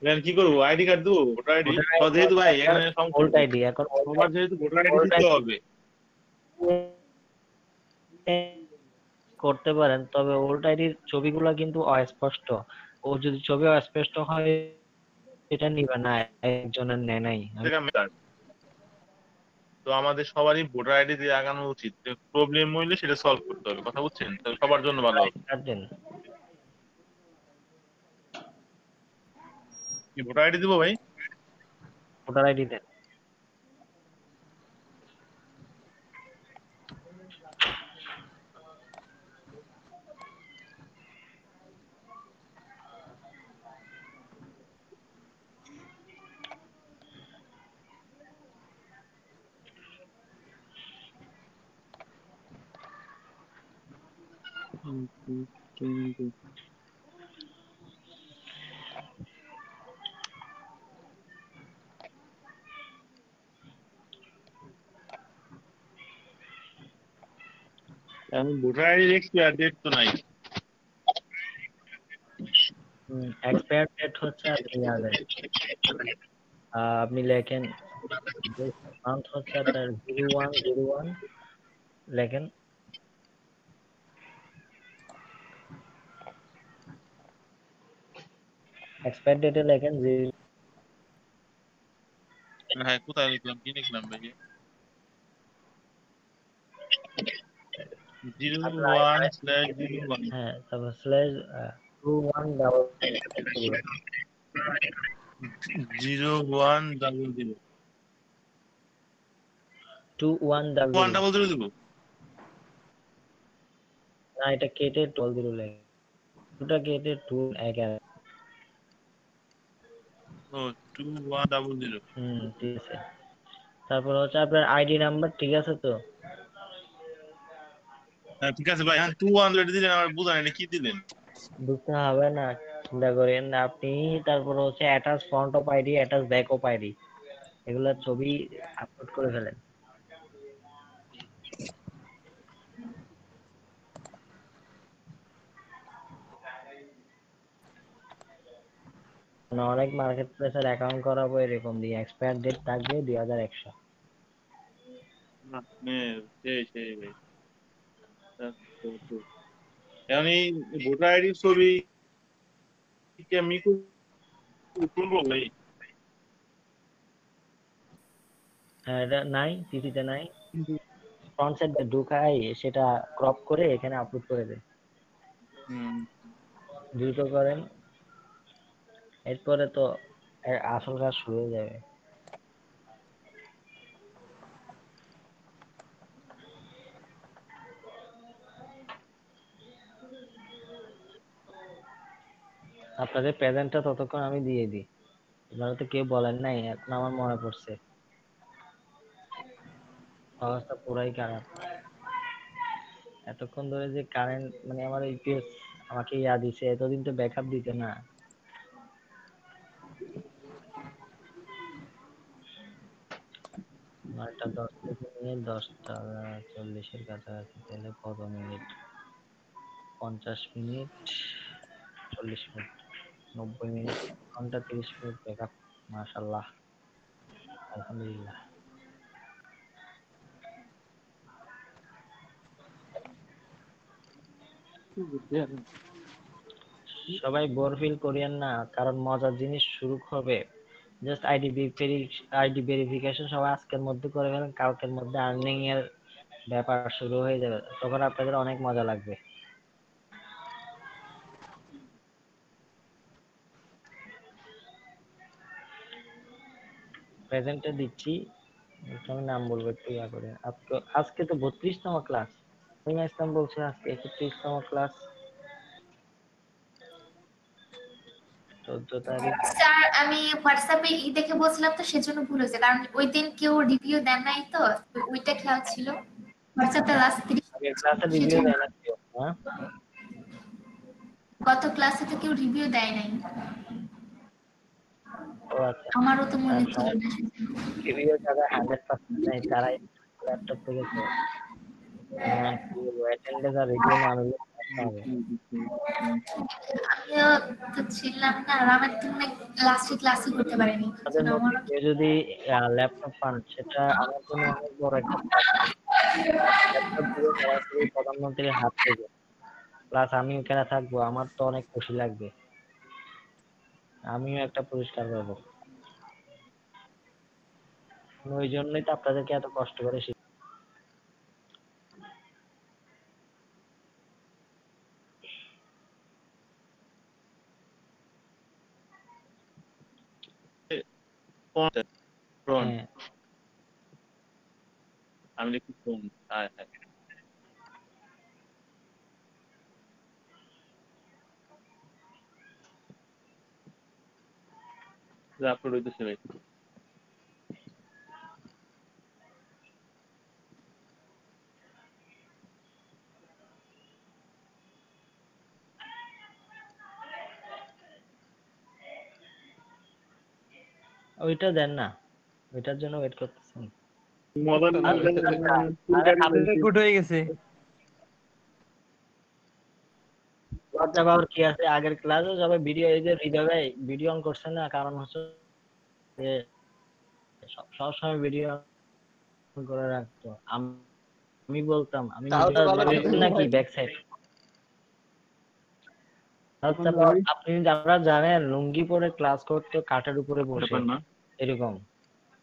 এখন কি করবো, আইডি কার্ড দেবো, ভোটার আইডি ভোটার সব, আইডি যেহেতু ভাই আপনার এখানে সমস্যা ওল্ড কি, আইডি, এখন সবার যেহেতু ভোটার আইডি ওল্ড দিতে আইডি হবে। করতে পারেন, তবে ওল্ড আইডির ছবিগুলো কিন্তু অস্পষ্ট, ও যদি ছবি অস্পষ্ট হয় এটা নিবে না, একজনের নেয় নাই। থেকে আমি card। তো আমাদের সবারই ভোটার আইডি দিয়ে আগানো উচিত, প্রবলেম হইলে সেটা সলভ করতে হবে, কথা বুঝছেন, তাহলে সবার জন্য ভালো হবে। দেন, কি ভোটার আইডি দিব ভাই? ভোটার আইডি দেন। এখন ভোটার আইডির এক্সপায়ার ডেট তো নাই। এক্সপায়ার ডেট হচ্ছে আপনি লেখেন মান্থ হচ্ছে আপনার 0101 লেখেন, এক্সপায়ার ডেটে লেখেন হ্যাঁ, কোথায় লিখলাম, কি লিখলাম ভাই? 01/01। হ্যাঁ, তারপর স্ল্যাশ 2100 0100 2100 100 দিব। না, এটা কেটে 12 লেখেন, দুটা কেটে 2 এক এক। ও 2100। ঠিক আছে। তারপর হচ্ছে আপনার আইডি নাম্বার, ঠিক আছে তো? হ্যাঁ ঠিক আছে ভাই, হ্যাঁ 200 দিলেন, আমার বুঝান এটা কি দিলেন? বুঝতে হবে না, চিন্তা করেন না আপনি। তারপর হচ্ছে attach front of ID, attach back of ID, এগুলা ছবি আপলোড করে ফেলেন। মানে অনেক মার্কেট প্লেসের অ্যাকাউন্ট করাবো এরকম দিয়ে, এক্সপায়ার ডেট থাকবে 2100। সেই সেই ভাই। এখন এই ভোটার আইডির ছবি কি আমি তুলবো ভাই? হ্যাঁ, এটা নাই, পিসিতে নাই, ফ্রন্ট সাইড ঢুকাই সেটা ক্রপ করে এখানে আপলোড করে দেন, হুম। দ্রুত করেন, এরপরে তো আসল কাজ শুরু হয়ে যাবে। আপনাদের প্রেজেন্টটা ততক্ষণ আমি দিয়ে দিই, আপনারা তো কেউ বলেন নাই, এখন আমার মনে পড়ছে, অবস্থা পুরাই খারাপ। এতক্ষণ ধরে যে কারেন্ট মানে আমার ইউপিএস আমাকে ইয়া দিছে, এতদিন তো ব্যাকআপ দিতে না। 9টা 10 থেকে নিয়ে 10টা 40-এর কাছাকাছি, তাহলে কত মিনিট? 50 মিনিট, 40 মিনিট, 90 মিনিট, 1 ঘন্টা 30 মিনিট ব্যাকআপ। মাশাআল্লাহ, আলহামদুলিল্লাহ। সবাই বোর ফিল করিয়েন না, কারণ মজার জিনিস শুরু হবে। জাস্ট আইডি ভেরিফিকেশন সবাই আজকের মধ্যে করে ফেলেন, কালকের মধ্যে আর্নিং এর ব্যাপার শুরু হয়ে যাবে, তখন আপনাদের অনেক মজা লাগবে। প্রেজেন্টে দিচ্ছি, আমি নাম বলবো, একটু ইয়া করে। আজকে আজকে তো 32তম ক্লাস, ইসলাম বলছে আজকে 31তম ক্লাস, 14 তারিখ। স্যার আমি হোয়াটসঅ্যাপে দেখে বলছিলাম তো সেজন্য ভুল হয়েছে, কারণ ওই দিন কেউ রিভিউ দেন নাই তো, ওইটা খেয়াল ছিল। হোয়াটসঅ্যাপটা লাস্ট 30 আগের ক্লাসে রিভিউ সেজন্য দেয় না কেউ, হ্যাঁ? গত ক্লাসে তো কেউ রিভিউ দেয় নাই, ও আচ্ছা, আমারও তো মনে ছিল সমস্যা। না সেজন্য। রিভিউ যারা 100% নেয় তারাই ল্যাপটপ থেকে তো অ্যাটেন্ডেন্স আর রিভিউ না নিলে সমস্যা হবে। আমিও তো ছিলাম না, আর আমার তো লাস্টে ক্লাসই করতে পারিনি, তাদের সেজন্য মধ্যে আমারও। কেউ যদি ল্যাপটপ পান, সেটা আমার জন্য অনেক বড় একটা পাওয়া। ল্যাপটপ দিয়ে সরাসরি প্রধানমন্ত্রীর হাত থেকে, প্লাস আমি ওখানে থাকবো, আমার তো অনেক খুশি লাগবে, আমিও একটা পুরস্কার পাবো। ওই জন্যই তো আপনাদেরকে এত কষ্ট করে ফ্রন্ট, হ্যাঁ, আমি লিখি ফ্রন্ট। হ্যাঁ হ্যাঁ, আপলোড হইতেছে ভাই। ওইটা দেন না, ওইটার জন্য ওয়েট করতেছেন। মদন আরে হাতে রেকর্ড হয়ে গেছে। লজ্জা পাওয়ার কি আছে? আগের ক্লাসে সবাই ভিডিও, এই যে হৃদয় ভাই ভিডিও অন করছে না, কারণ হচ্ছে যে সবসময় ভিডিও অন করে রাখতো। আমি বলতাম আমি তাও নিজে তো ভালো কথা নাকি ভাই। Back side. আচ্ছা, আপনি যারা জানেন লুঙ্গি পরে ক্লাস করতো কাঠের উপরে বসে, ব্যাপার না। এরকম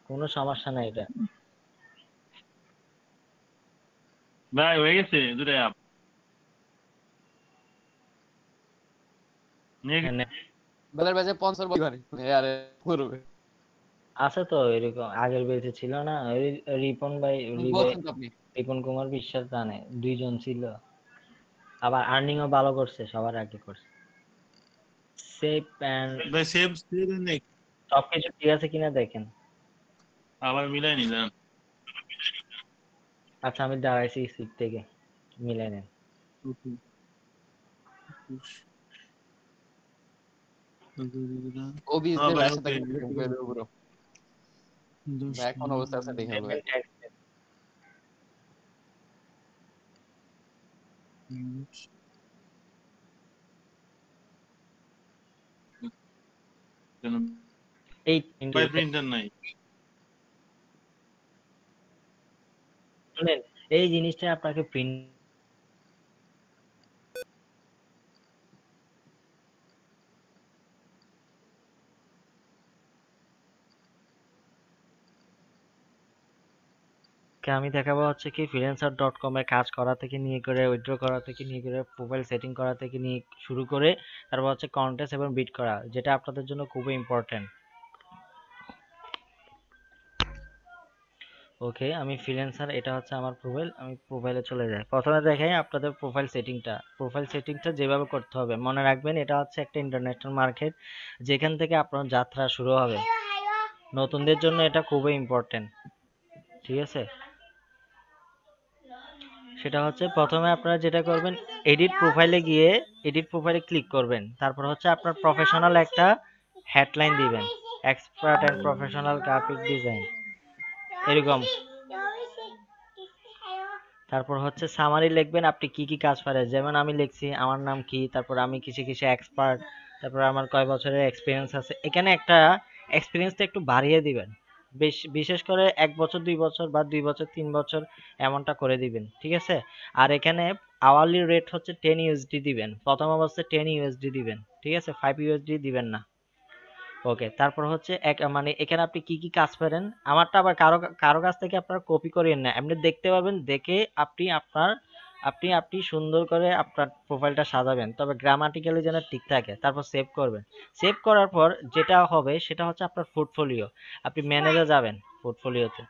কোনো সমস্যা নাই এটা। ভাই হয়ে গেছে দুটাই আপ। হ্যাঁ, বেলার ব্যাচে 50 বছর আরে করবে। আছে তো এরকম, আগের বেঁচে ছিল না ওই রিপন ভাই, বলছেন তো আপনি। রিপন কুমার বিশ্বাস জানে, দুইজন ছিল, আবার আর্নিংও ভালো করছে, সবার আগে করছে। সেভ প্যান্ট ভাই সেভ দিয়ে নেই, সবকিছু ঠিক আছে কিনা দেখেন। আবার মিলাই নিলাম। আচ্ছা, আমি দাঁড়াইছি সিট থেকে, মিলাই নেন। ও হ্যাঁ বিজনেস ভাই ভাইয়ের সাথে ওকে। পুরো ভাই কোন অবস্থা আছে দেখে ভাই। এই ভাই প্রিন্টার নাই। শুনেন, এই জিনিসটা আপনাকে প্রিন্ট আমি দেখাবো হচ্ছে কি freelancer.com এ কাজ করা থেকে নিয়ে করে উইথড্র করা থেকে নিয়ে করে প্রোফাইল সেটিং করা থেকে নিয়ে শুরু করে তারপর হচ্ছে কন্টেস্ট এবং বিট করা, যেটা আপনাদের জন্য খুবই ইম্পর্টেন্ট। ওকে, আমি ফ্রিল্যান্সার, এটা হচ্ছে আমার প্রোফাইল, আমি প্রোফাইলে চলে যাই। প্রথমে দেখাই আপনাদের প্রোফাইল সেটিংটা। প্রোফাইল সেটিংটা যেভাবে করতে হবে মনে রাখবেন, এটা হচ্ছে একটা ইন্টারন্যাশনাল মার্কেট, যেখান থেকে আপনার যাত্রা শুরু হবে। নতুনদের জন্য এটা খুবই ইম্পর্টেন্ট, ঠিক আছে? সেটা হচ্ছে প্রথমে আপনারা যেটা করবেন, এডিট প্রোফাইলে গিয়ে এডিট প্রোফাইলে ক্লিক করবেন। তারপর হচ্ছে আপনার প্রফেশনাল একটা হেডলাইন দিবেন, expert and professional graphic design, এরকম। তারপর হচ্ছে সামারি লিখবেন আপনি কি কি কাজ পারেন, যেমন আমি লিখছি আমার নাম কি, তারপর আমি কিসে কিসে এক্সপার্ট, তারপর আমার কয় বছরের এক্সপিরিয়েন্স আছে। এখানে একটা এক্সপিরিয়েন্সটা একটু বাড়িয়ে দিবেন, বিশেষ করে 1 বছর 2 বছর বা 2 বছর 3 বছর এমনটা করে দিবেন, ঠিক আছে? আর এখানে আওয়ারলি রেট হচ্ছে 10 ইউএসডি দিবেন, প্রথম অবস্থায় 10 ইউএসডি দিবেন, ঠিক আছে? 5 ইউএসডি দিবেন না। ওকে, তারপর হচ্ছে মানে এখানে আপনি কি কি কাজ পারেন, আমারটা আবার কারো কাছ থেকে আপনারা কপি করিয়েন না, এমনি দেখতে পাবেন, দেখে আপনি আপনার আপনি সুন্দর করে আপনার প্রোফাইলটা সাজাবেন, তবে গ্রামাটিক্যালি যেন ঠিক থাকে। তারপর সেভ করবেন। সেভ করার পর যেটা হবে সেটা হচ্ছে আপনার পোর্টফোলিও। আপনি ম্যানেজে যাবেন পোর্টফোলিওতে।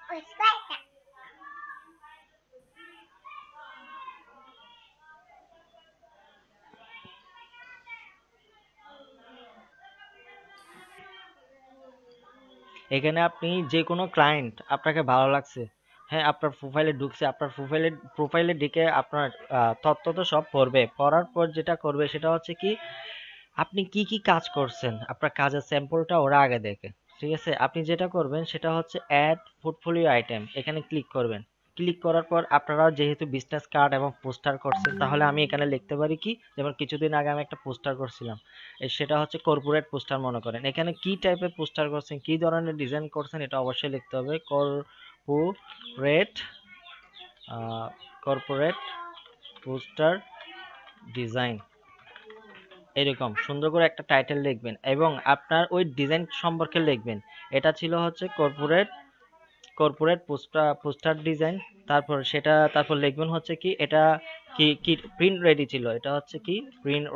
এখানে আপনি যে কোনো ক্লায়েন্ট আপনাকে ভালো লাগছে, হ্যাঁ, আপনার প্রোফাইলে ঢুকছে, আপনার প্রোফাইলে ঢুকে আপনার তথ্য তো সব পড়বে। পড়ার পর যেটা করবে সেটা হচ্ছে কি, আপনি কি কি কাজ করছেন, আপনার কাজের স্যাম্পলটা ওরা আগে দেখে, ঠিক আছে? আপনি যেটা করবেন সেটা হচ্ছে অ্যাড পোর্টফোলিও আইটেম, এখানে ক্লিক করবেন। ক্লিক করার পর আপনারা যেহেতু বিজনেস কার্ড এবং পোস্টার করছেন, তাহলে আমি এখানে লিখতে পারি কি, যেমন কিছুদিন আগে আমি একটা পোস্টার করছিলাম, সেটা হচ্ছে কর্পোরেট পোস্টার মনে করেন। এখানে কি টাইপের পোস্টার করছেন, কি ধরনের ডিজাইন করছেন, এটা অবশ্যই লিখতে হবে। কর্পোরেট কর্পোরেট পোস্টার ডিজাইন, এরকম সুন্দর করে একটা টাইটেল লিখবেন এবং আপনার ওই ডিজাইন সম্পর্কে লিখবেন। এটা ছিল হচ্ছে কর্পোরেট পোস্টার ডিজাইন। তারপর লিখবেন হচ্ছে কি, এটা কি কি প্রিন্ট রেডি ছিল, এটা হচ্ছে কি প্রিন্ট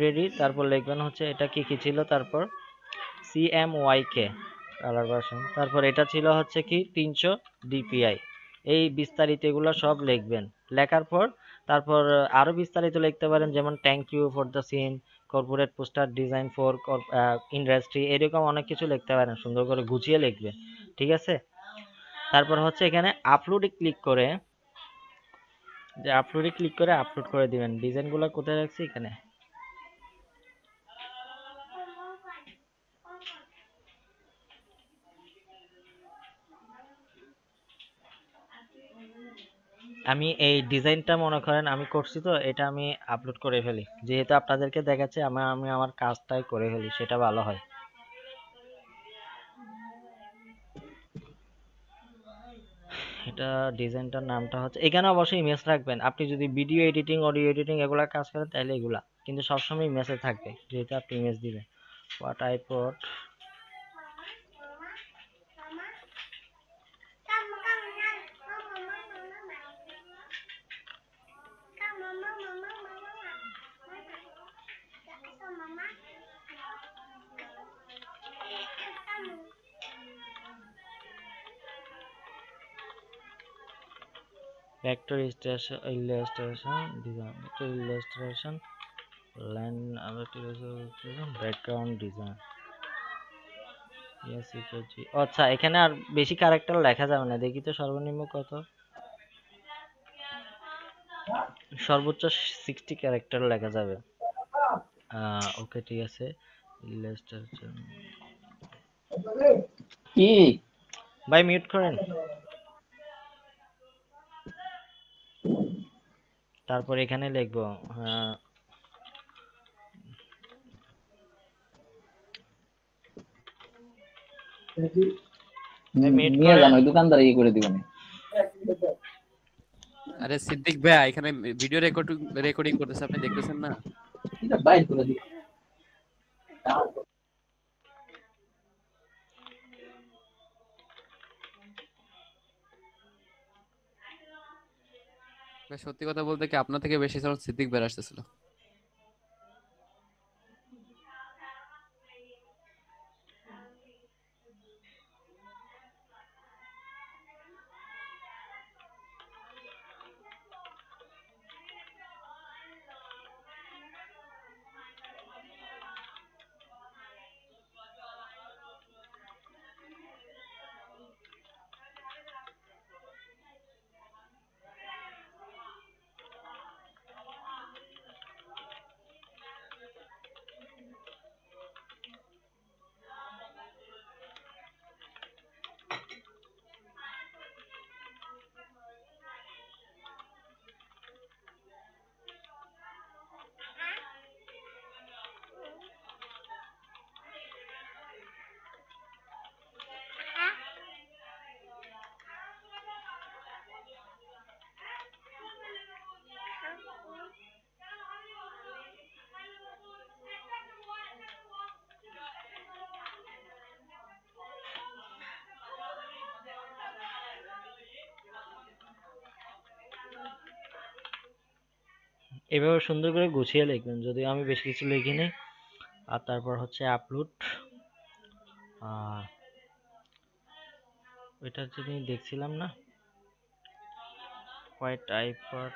রেডি। তারপর লিখবেন হচ্ছে এটা কি কি ছিল, তারপর CMYK কালার ভার্সন, তারপর এটা ছিল হচ্ছে কি 300 DPI। এই বিস্তারিত এগুলো সব লিখবেন। লেখার পর তারপর আরো বিস্তারিত লিখতে পারেন, যেমন thank you for the scene, corporate poster design for industry, এরকম অনেক কিছু লিখতে পারেন, সুন্দর করে গুছিয়ে লিখবেন, ঠিক আছে? তারপর হচ্ছে এখানে আপলোডে ক্লিক করে আপলোড করে দিবেন। ডিজাইনগুলো কোথায় রাখছি, এখানে। আমি এই ডিজাইনটা মনে করেন আমি করছি তো এটা আমি আপলোড করে ফেলি, যেহেতু আপনাদেরকে দেখাচ্ছে আমি আমার কাজটাই করে ফেলি, সেটা ভালো হয়। এটা ডিজাইনটার নামটা হচ্ছে, এখানে অবশ্যই ইমেজ রাখবেন। আপনি যদি ভিডিও এডিটিং অডিও এডিটিং এগুলা কাজ করেন তাহলে এগুলা, কিন্তু সবসময় ইমেজে থাকবে যেহেতু আপনি ইমেজ দিবেন। What I put vector illustration design, vector illustration line background design। yes জি। আচ্ছা এখানে আর বেশি ক্যারেক্টার লেখা যাবে না, দেখি তো সর্বনিম্ন কত, সর্বোচ্চ 60 ক্যারেক্টার লেখা যাবে। ওকে ঠিক আছে। illustration কি ভাই মিউট করেন। তারপর এখানে লিখবো মিউট নিয়ে করেন। যান ওই দোকানদার ইয়ে করে দিবেন। আরে সিদ্দিক ভাই এখানে ভিডিও রেকর্ডিং করতেছে, আপনি দেখতেছেন না? এটা বাইর করে দিন। ভাই সত্যি কথা বলতে কি আপনার থেকে বেশি সাউন্ড সিদ্দিক ভাই আসতেছিল। এভাবে সুন্দর করে গুছিয়ে লিখবেন, যদিও আমি বেশি কিছু লিখিনি। আর তারপর হচ্ছে আপলোড, ওইটার জন্য দেখছিলাম না হোয়াইট আইপড।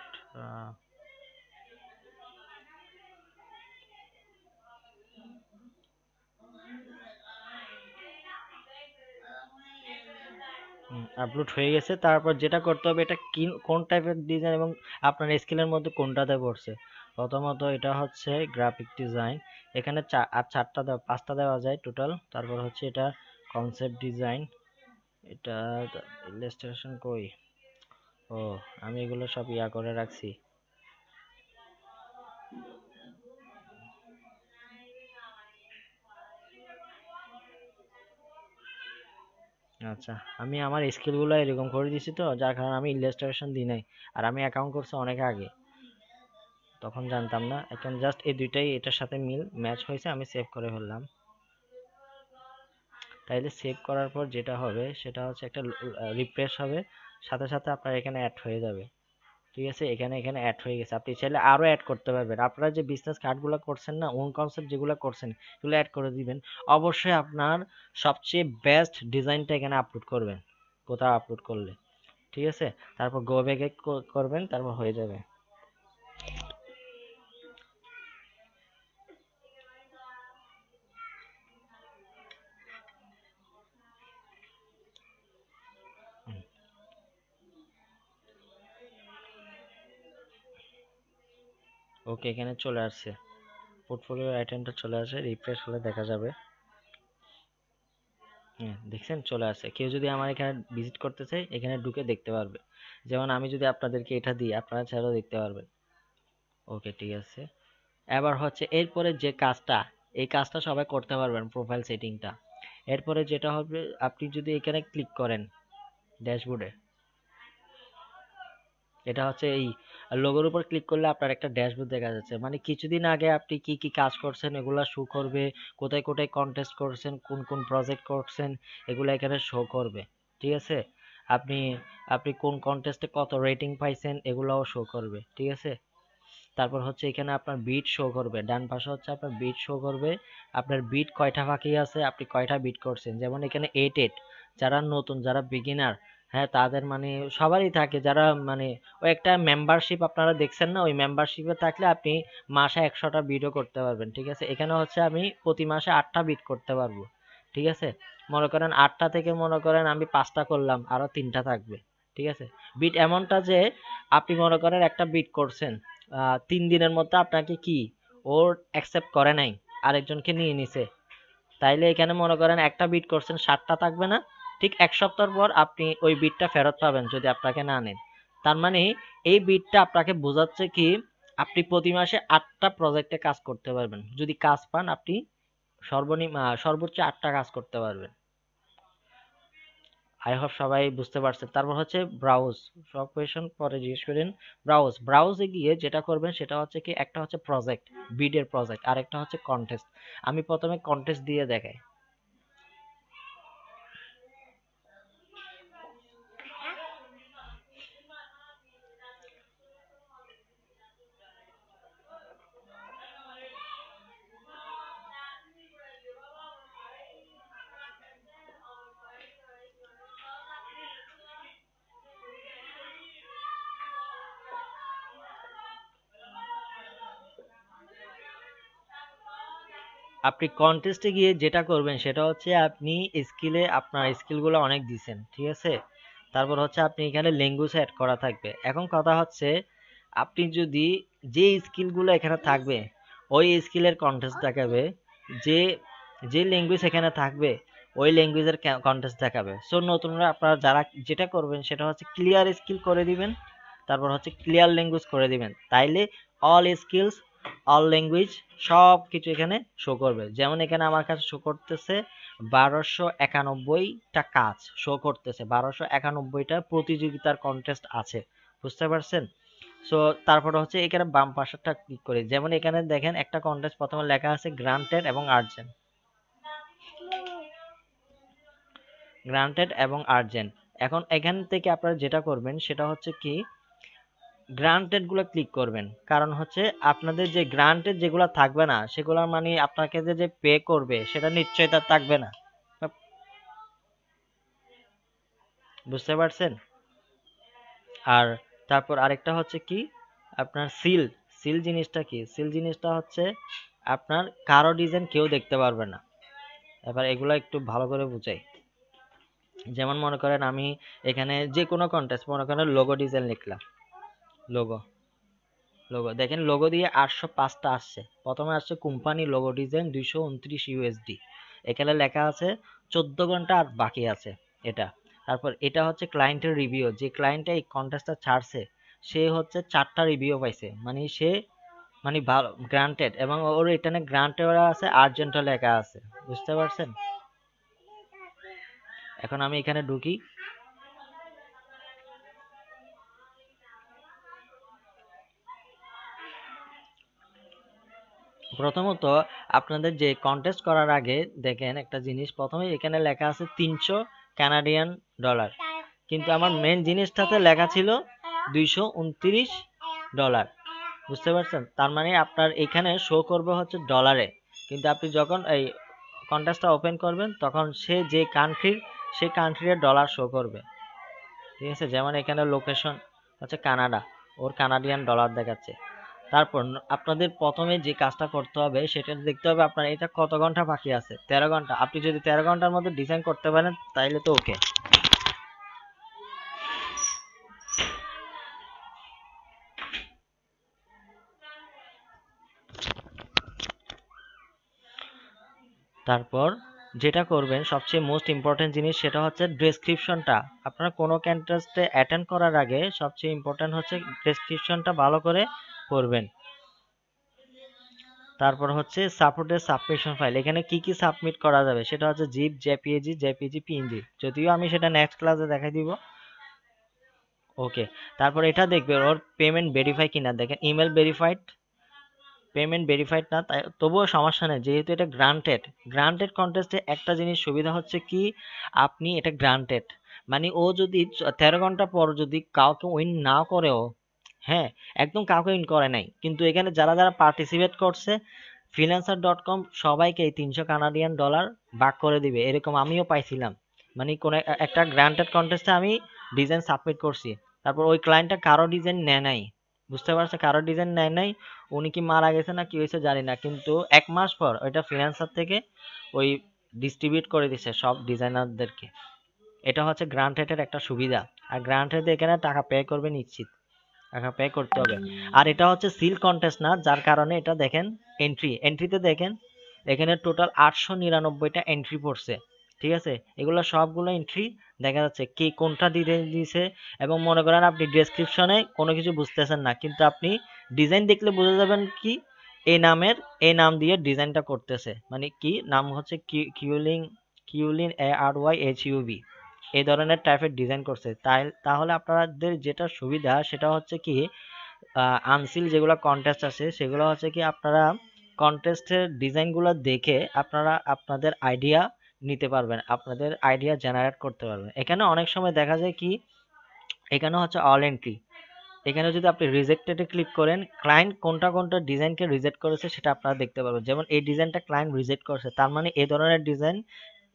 আপলোড হয়ে গেছে। তারপর যেটা করতে হবে, এটা কি কোন টাইপের ডিজাইন এবং আপনার স্কিলের মধ্যে কোনটাতে পড়ছে। প্রথমত এটা হচ্ছে গ্রাফিক ডিজাইন, এখানে আর চারটা দেওয়া, পাঁচটা দেওয়া যায় টোটাল। তারপর হচ্ছে এটা কনসেপ্ট ডিজাইন, এটা ইলাস্ট্রেশন কই, ও আমি এগুলো সব ইয়া করে রাখছি। আচ্ছা আমি আমার স্কিলগুলো এরকম করে দিছি তো, যার কারণে আমি ইলাস্ট্রেশন দিই নাই। আর আমি অ্যাকাউন্ট করছি অনেক আগে, তখন জানতাম না। এখন জাস্ট এই দুইটাই এটার সাথে ম্যাচ হয়েছে, আমি সেভ করে ফেললাম। তাইলে সেভ করার পর যেটা হবে সেটা হচ্ছে একটা রিফ্রেশ হবে, সাথে সাথে আপনার এখানে অ্যাড হয়ে যাবে। ঠিক আছে, এখানে অ্যাড হয়ে গেছে। আপনি চাইলে আরো অ্যাড করতে পারবেন। আপনারা যে বিজনেস কার্ডগুলো করছেন না, ওন কনসেপ্ট যেগুলো করছেন এগুলো অ্যাড করে দিবেন। অবশ্যই আপনার সবচেয়ে বেস্ট ডিজাইনটা এখানে আপলোড করবেন, কোথাও আপলোড করলে। ঠিক আছে, তারপর গো ব্যাকে করবেন, তারপর হয়ে যাবে। ওকে, এখানে চলে আসছে, পোর্টফোলিও আইটেমটা চলে আসে, রিফ্রেশ হলে দেখা যাবে। হ্যাঁ দেখছেন চলে আসে। কেউ যদি আমার এখানে ভিজিট করতে চায় এখানে ঢুকে দেখতে পারবে। যেমন আমি যদি আপনাদেরকে এটা দিই আপনারা চাইলেও দেখতে পারবেন। ওকে ঠিক আছে। এবার হচ্ছে এরপরে যে কাজটা, এই কাজটা সবাই করতে পারবেন, প্রোফাইল সেটিংটা। এরপরে যেটা হবে আপনি যদি এখানে ক্লিক করেন ড্যাশবোর্ডে, এটা হচ্ছে এই লোগোর উপর ক্লিক করলে আপনার একটা ড্যাশবোর্ড দেখা যাচ্ছে, মানে কিছুদিন আগে আপনি কি কি কাজ করছেন এগুলা শো করবে, কোথায় কোথায় কন্টেস্ট করছেন, কোন কোন প্রজেক্ট করছেন এগুলো এখানে শো করবে। ঠিক আছে, আপনি আপনি কোন কন্টেস্টে কত রেটিং পাইছেন এগুলাও শো করবে। ঠিক আছে, তারপর হচ্ছে এখানে আপনার বিট শো করবে, ডান পাশে হচ্ছে আপনার বিট শো করবে, আপনার বিট কয়টা বাকি আছে, আপনি কয়টা বিট করছেন। যেমন এখানে 8 যারা নতুন, যারা বিগিনার, হ্যাঁ তাদের মানে সবারই থাকে, যারা মানে ওই একটা মেম্বারশিপ আপনারা দেখছেন না, ওই মেম্বারশিপে থাকলে আপনি মাসে 100টা বিটও করতে পারবেন। ঠিক আছে, এখানে হচ্ছে আমি প্রতি মাসে 8টা বিট করতে পারবো। ঠিক আছে, মনে করেন 8টা থেকে মনে করেন আমি 5টা করলাম, আরো 3টা থাকবে। ঠিক আছে, বিট এমনটা যে আপনি মনে করেন একটা বিট করছেন 3 দিনের মধ্যে আপনাকে কি ওর অ্যাকসেপ্ট করে নাই, আরেকজনকে নিয়ে নিছে, তাইলে এখানে মনে করেন একটা বিট করছেন 7টা থাকবে না, ঠিক 1 সপ্তাহ পর আপনি ওই বিটটা ফেরত পাবেন যদি আপনাকে না নেন। তার মানে এই বিটটা আপনাকে বোঝাচ্ছে কি আপনি প্রতি মাসে 8টা প্রজেক্টে কাজ করতে পারবেন, যদি কাজ পান আপনি সর্বোচ্চ 8টা কাজ করতে পারবেন। আই হোপ সবাই বুঝতে পারছেন। তারপর হচ্ছে ব্রাউজ, সব কোয়েশন পরে জিজ্ঞেস করেন। ব্রাউজে গিয়ে যেটা করবেন সেটা হচ্ছে কি, একটা হচ্ছে প্রজেক্ট, বিডের প্রজেক্ট, আর একটা হচ্ছে কন্টেস্ট। আমি প্রথমে কন্টেস্ট দিয়ে দেখাই। আপনি কন্টেস্টে গিয়ে যেটা করবেন সেটা হচ্ছে আপনি স্কিলে আপনার স্কিলগুলো অনেক দিছেন। ঠিক আছে, তারপর হচ্ছে আপনি এখানে ল্যাঙ্গুয়েজ অ্যাড করা থাকবে। এখন কথা হচ্ছে আপনি যদি যে স্কিলগুলো এখানে থাকবে ওই স্কিলের কন্টেস্ট দেখাবে, যে যে ল্যাঙ্গুয়েজ এখানে থাকবে ওই ল্যাঙ্গুয়েজের কন্টেস্ট দেখাবে। সো নতুনরা আপনারা যারা যেটা করবেন সেটা হচ্ছে ক্লিয়ার স্কিল করে দিবেন, তারপর হচ্ছে ক্লিয়ার ল্যাঙ্গুয়েজ করে দিবেন, তাইলে অল স্কিলস অল ল্যাঙ্গুয়েজ সব কিছু এখানে শো করবে। যেমন এখানে আমার কাছে শো করতেছে 1291টা কাজ শো করতেছে, 1291টা প্রতিযোগিতার কন্টেস্ট আছে, বুঝতে পারছেন? সো তারপরে হচ্ছে এখানে বাম পাশেরটা ক্লিক করি। যেমন এখানে দেখেন একটা কন্টেস্ট প্রথমে লেখা আছে গ্রান্টেড এবং আর্জেন্ট, গ্রান্টেড এবং আর্জেন্ট। এখন এখান থেকে আপনারা যেটা করবেন সেটা হচ্ছে কি গ্রান্টেড গুলো ক্লিক করবেন, কারণ হচ্ছে আপনাদের যে গ্রান্টেড যেগুলো থাকবে না সেগুলোর মানে আপনাকে যে পে করবে সেটা নিশ্চয়তা থাকবে না, বুঝতে পারছেন? আর তারপর আরেকটা হচ্ছে কি আপনার সিল, সিল জিনিসটা কি, সিল জিনিসটা হচ্ছে আপনার কারো ডিজাইন কেউ দেখতে পারবে না। এবার এগুলা একটু ভালো করে বুঝাই। যেমন মনে করেন আমি এখানে যে কোনো কন্টেস্ট মনে করেন লোগো ডিজাইন লিখলাম, লোগো লোগো দেখেন লোগো দিয়ে 805টা আসছে। প্রথমে আসছে কোম্পানি লোগো ডিজাইন 229 ইউএসডি, এখানে লেখা আছে 14 ঘন্টা আর বাকি আছে এটা। তারপর এটা হচ্ছে ক্লায়েন্টের রিভিউ, যে ক্লায়েন্টটা এই কন্টেস্টটা ছাড়ছে সে হচ্ছে 4টা রিভিউ পাইছে, মানে সে মানে ভালো গ্রান্টেড, এবং ওর এখানে গ্রান্টেড আছে আর্জেন্টও লেখা আছে, বুঝতে পারছেন? এখন আমি এখানে ঢুকি, প্রথমত আপনাদের যে কন্টেস্ট করার আগে দেখেন একটা জিনিস, প্রথমে এখানে লেখা আছে 300 কানাডিয়ান ডলার, কিন্তু আমার মেন জিনিসটাতে লেখা ছিল 229 ডলার, বুঝতে পারছেন? তার মানে আপনার এখানে শো করবে হচ্ছে ডলারে, কিন্তু আপনি যখন এই কন্টেস্টটা ওপেন করবেন তখন সে যে কান্ট্রির সেই কান্ট্রির ডলার শো করবে। ঠিক আছে, যেমন এখানে লোকেশন হচ্ছে কানাডা, ওর কানাডিয়ান ডলার দেখাচ্ছে। তারপর আপনাদের প্রথমে যে কাজটা করতে হবে সেটা দেখতে হবে আপনার এটা কত ঘন্টা বাকি আছে। 13 ঘন্টা। আপনি যদি 13 ঘন্টার মধ্যে ডিজাইন করতে পারেন তাইলে তো ওকে। তারপর যেটা করবেন সবচেয়ে মোস্ট ইম্পর্টেন্ট জিনিস সেটা হচ্ছে ডেসক্রিপশনটা। আপনারা কোনো কন্টেস্টে অ্যাটেন্ড করার আগে সবচেয়ে ইম্পর্টেন্ট হচ্ছে ডেসক্রিপশনটা ভালো করে পড়বেন। তারপর হচ্ছে সাপোর্টের সাবমিশন ফাইল, এখানে কি কি সাবমিট করা যাবে সেটা হচ্ছে জিপ, জেপিজি, পিএনজি, যদিও আমি সেটা নেক্সট ক্লাসে দেখাই দিব। ওকে, তারপর এটা দেখবে ওর পেমেন্ট ভেরিফাই কিনা। দেখেন ইমেল ভেরিফাইড, পেমেন্ট ভেরিফাইড না, তাই তবুও সমস্যা নেই যেহেতু এটা গ্রান্টেড কন্টেস্টে একটা জিনিস সুবিধা হচ্ছে কি আপনি এটা গ্রান্টেড মানে ও যদি 13 ঘন্টা পর যদি কাউকে উইন না করেও, হ্যাঁ একদম কাউকে উইন করে নাই, কিন্তু এখানে যারা যারা পার্টিসিপেট করছে freelancer.com সবাইকে এই 300 কানাডিয়ান ডলার ভাগ করে দিবে, এরকম আমিও পাইছিলাম। মানে কোন একটা গ্রান্টেড কন্টেস্টে আমি ডিজাইন সাবমিট করছি, তারপর ওই ক্লায়েন্টটা কারো ডিজাইন নেয় নাই, বুঝতে পারছে, কারো ডিজাইন নেয় নাই, উনি কি মারা গেছে না কি হয়েছে জানি না, কিন্তু 1 মাস পর ওইটা ফ্রিল্যান্সার থেকে ওই ডিস্ট্রিবিউট করে দিছে সব ডিজাইনারদেরকে। এটা হচ্ছে গ্রান্টেডের একটা সুবিধা। আর গ্রান্টেড এখানে টাকা পে করবে নিশ্চিত, টাকা পে করতে হবে। আর এটা হচ্ছে সিল কন্টেস্ট না, যার কারণে এটা দেখেন এন্ট্রিতে দেখেন এখানে টোটাল 899টা এন্ট্রি পড়ছে, ঠিক আছে, এগুলো সবগুলো এন্ট্রি দেখা যাচ্ছে কে কোনটা দিয়েছে। এবং মনে করেন আপনি ডেসক্রিপশনে কোনো কিছু বুঝতেছেন না, কিন্তু আপনি ডিজাইন দেখলে বুঝে যাবেন কি এই নাম দিয়ে ডিজাইনটা করতেছে, মানে কি নাম হচ্ছে কিউলিন ARYHUB, এই ধরনের টাইপের ডিজাইন করছে। তাহলে আপনাদের যেটা সুবিধা সেটা হচ্ছে কি আনসিল যেগুলো কন্টেস্ট আছে সেগুলো হচ্ছে কি আপনারা কন্টেস্টের ডিজাইনগুলো দেখে আপনারা আপনাদের আইডিয়া নিতে পারবেন, আপনাদের আইডিয়া জেনারেট করতে পারবেন। এখানে অনেক সময় দেখা যায় কি এখানে হচ্ছে অল এন্ট্রি, এখানে যদি আপনি রিজেক্টেডে ক্লিক করেন ক্লায়েন্ট কোনটা ডিজাইনকে রিজেক্ট করেছে সেটা আপনারা দেখতে পারবেন। যেমন এই ডিজাইনটা ক্লায়েন্ট রিজেক্ট করেছে, তার মানে এই ধরনের ডিজাইন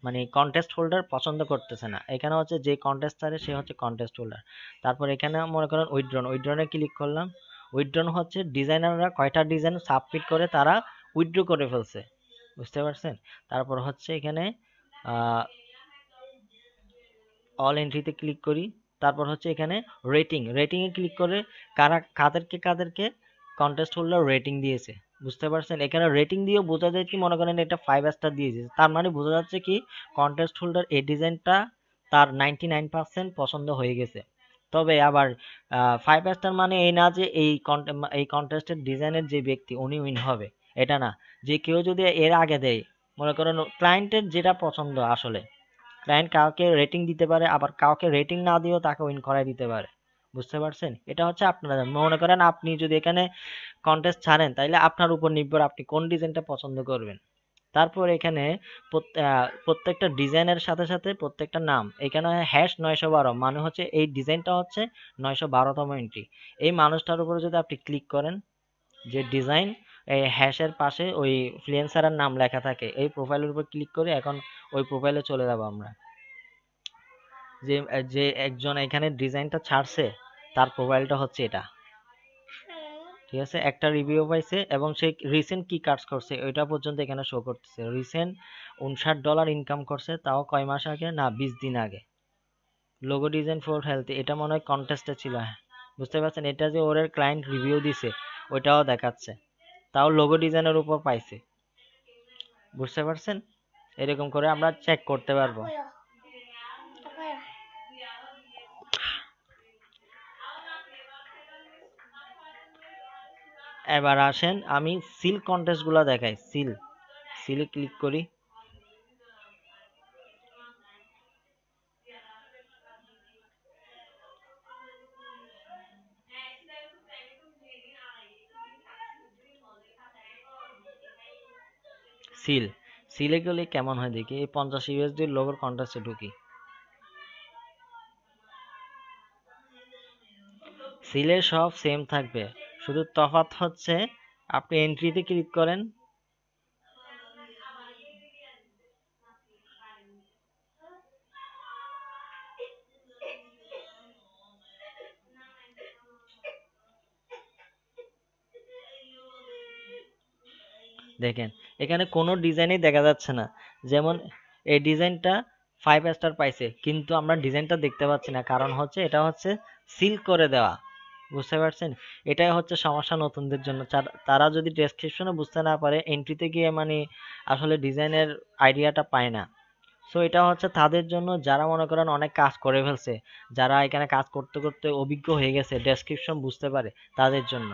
মানে কন্টেস্ট হোল্ডার পছন্দ করতেছে না। এখানে হচ্ছে যে কন্টেস্টারে সে হচ্ছে কন্টেস্ট হোল্ডার। তারপর এখানে মনে করেন উইথড্রনে ক্লিক করলাম, উইথড্রন হচ্ছে ডিজাইনাররা কয়টা ডিজাইন সাবমিট করে তারা উইথড্র করে ফেলছে, বুঝতে পারছেন। তারপর হচ্ছে এখানে অল এন্ট্রিতে ক্লিক করি, তারপর হচ্ছে এখানে রেটিংয়ে ক্লিক করে কাদেরকে কন্টেস্ট হোল্ডার রেটিং দিয়েছে, বুঝতে পারছেন। এখানে রেটিং দিয়েও বোঝা যায় কি মনে করেন এটা 5 স্টার দিয়েছে, তার মানে বোঝা যাচ্ছে কি কন্টেস্ট হোল্ডার এই ডিজাইনটা তার 99% পছন্দ হয়ে গেছে। তবে আবার 5 স্টার মানে এই না যে এই কন্টেস্টের ডিজাইনের যে ব্যক্তি উনি উইন হবে, এটা না। যে কেউ যদি এর আগে দেয়, মনে করেন ক্লায়েন্টের যেটা পছন্দ, আসলে ক্লায়েন্ট কাউকে রেটিং দিতে পারে আবার কাউকে রেটিং না দিয়েও তাকে উইন করাই দিতে পারে, বুঝতে পারছেন। এটা হচ্ছে আপনারা মনে করেন আপনি যদি এখানে কন্টেস্ট ছাড়েন তাহলে আপনার উপর নির্ভর আপনি কোন ডিজাইনটা পছন্দ করবেন। তারপর এখানে প্রত্যেকটা ডিজাইনের সাথে সাথে প্রত্যেকটা নাম, এখানে #912 মানে হচ্ছে এই ডিজাইনটা হচ্ছে 912তম এন্ট্রি। এই মানুষটার উপরে যদি আপনি ক্লিক করেন, যে ডিজাইন এই হ্যাশের পাশে ওই ফ্রিল্যান্সারের নাম লেখা থাকে, এই প্রোফাইলের উপর ক্লিক করে এখন ওই প্রোফাইলে চলে যাব আমরা। যে একজন এখানে ডিজাইনটা ছাড়ছে তার প্রোফাইলটা হচ্ছে এটা, ঠিক আছে। একটা রিভিউ পাইছে এবং সে রিসেন্ট কি কাজ করছে ওইটা পর্যন্ত এখানে শো করতেছে। রিসেন্ট $59 ইনকাম করছে, তাও কয় মাস আগে, না 20 দিন আগে। লোগো ডিজাইন ফর হেলথ, এটা মনে হয় কন্টেস্টে ছিল, হ্যাঁ বুঝতে পারছেন। এটা যে ওর ক্লায়েন্ট রিভিউ দিছে ওইটাও দেখাচ্ছে, তাও লোগো ডিজাইনের উপর পাইছে, বুঝতে পারছেন। এরকম করে আমরা চেক করতে পারবো। এবার আসেন আমি সিল কন্টেস্ট গুলা দেখাই। সিলে ক্লিক করি, সিলে গেলে কেমন হয় দেখি। এই 50 USD লোগোর কন্টেস্টে ঢুকি, সিলে সব সেম থাকবে, শুধু তফাৎ হচ্ছে আপনি এন্ট্রিতে ক্লিক করেন, দেখেন এখানে কোনো ডিজাইনই দেখা যাচ্ছে না। যেমন এই ডিজাইনটা 5 স্টার পাইছে, কিন্তু আমরা ডিজাইনটা দেখতে পাচ্ছি না, কারণ হচ্ছে এটা হচ্ছে সিল করে দেওয়া, বুঝতে পারছেন? এটাই হচ্ছে সমস্যা নতুনদের জন্য। তারা যদি ডেসক্রিপশনে বুঝতে না পারে, এন্ট্রিতে গিয়ে মানে আসলে ডিজাইনের আইডিয়াটা পায় না। সো এটা হচ্ছে তাদের জন্য যারা মনে করেন অনেক কাজ করে ফেলছে, যারা এখানে কাজ করতে করতে অভিজ্ঞ হয়ে গেছে, ডেসক্রিপশন বুঝতে পারে, তাদের জন্য।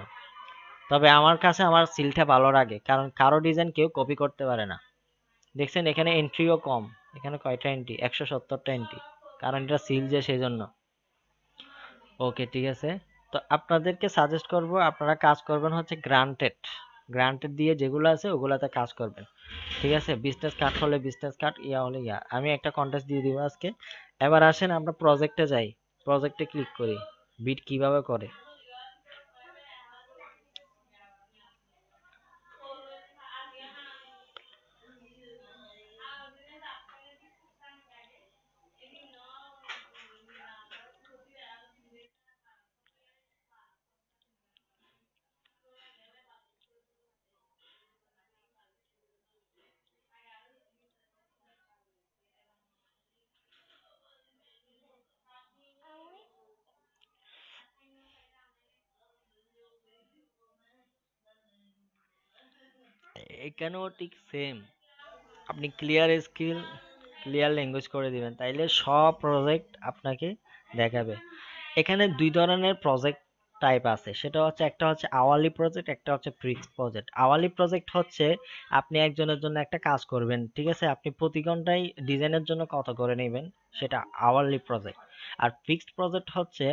তবে আমার কাছে আমার সিলটা ভালো লাগে, কারণ কারো ডিজাইন কেউ কপি করতে পারে না। দেখছেন এখানে এন্ট্রিও কম, এখানে কয়টা এন্ট্রি, 170টা এন্ট্রি, কারণ এটা সিল যে সেই জন্য। ওকে, ঠিক আছে। তো আপনাদেরকে সাজেস্ট করব আপনারা কাজ করবেন হচ্ছে গ্রান্টেড। গ্রান্টেড দিয়ে যেগুলো আছে ওগুলাতে কাজ করবেন, ঠিক আছে? বিজনেস কার্ড হলে বিজনেস কার্ড, ইয়া হলে ইয়া। আমি একটা কন্টেস্ট দিয়ে দিব আজকে। এবার আসেন আমরা প্রজেক্টে যাই, প্রজেক্টে ক্লিক করি, বিট কিভাবে করে। এখানেও ঠিক সেম, আপনি ক্লিয়ার স্কিল ক্লিয়ার ল্যাঙ্গুয়েজ করে দিবেন, তাইলে সব প্রজেক্ট আপনাকে দেখাবে। এখানে দুই ধরনের প্রজেক্ট টাইপ আছে, সেটা হচ্ছে একটা হচ্ছে আওয়ারলি প্রজেক্ট, একটা হচ্ছে ফিক্সড প্রজেক্ট। আওয়ারলি প্রজেক্ট হচ্ছে আপনি একজনের জন্য একটা কাজ করবেন, ঠিক আছে? আপনি প্রতি ঘন্টায় ডিজাইনের জন্য কত করে নেবেন, সেটা আওয়ারলি প্রজেক্ট। আর ফিক্সড প্রজেক্ট হচ্ছে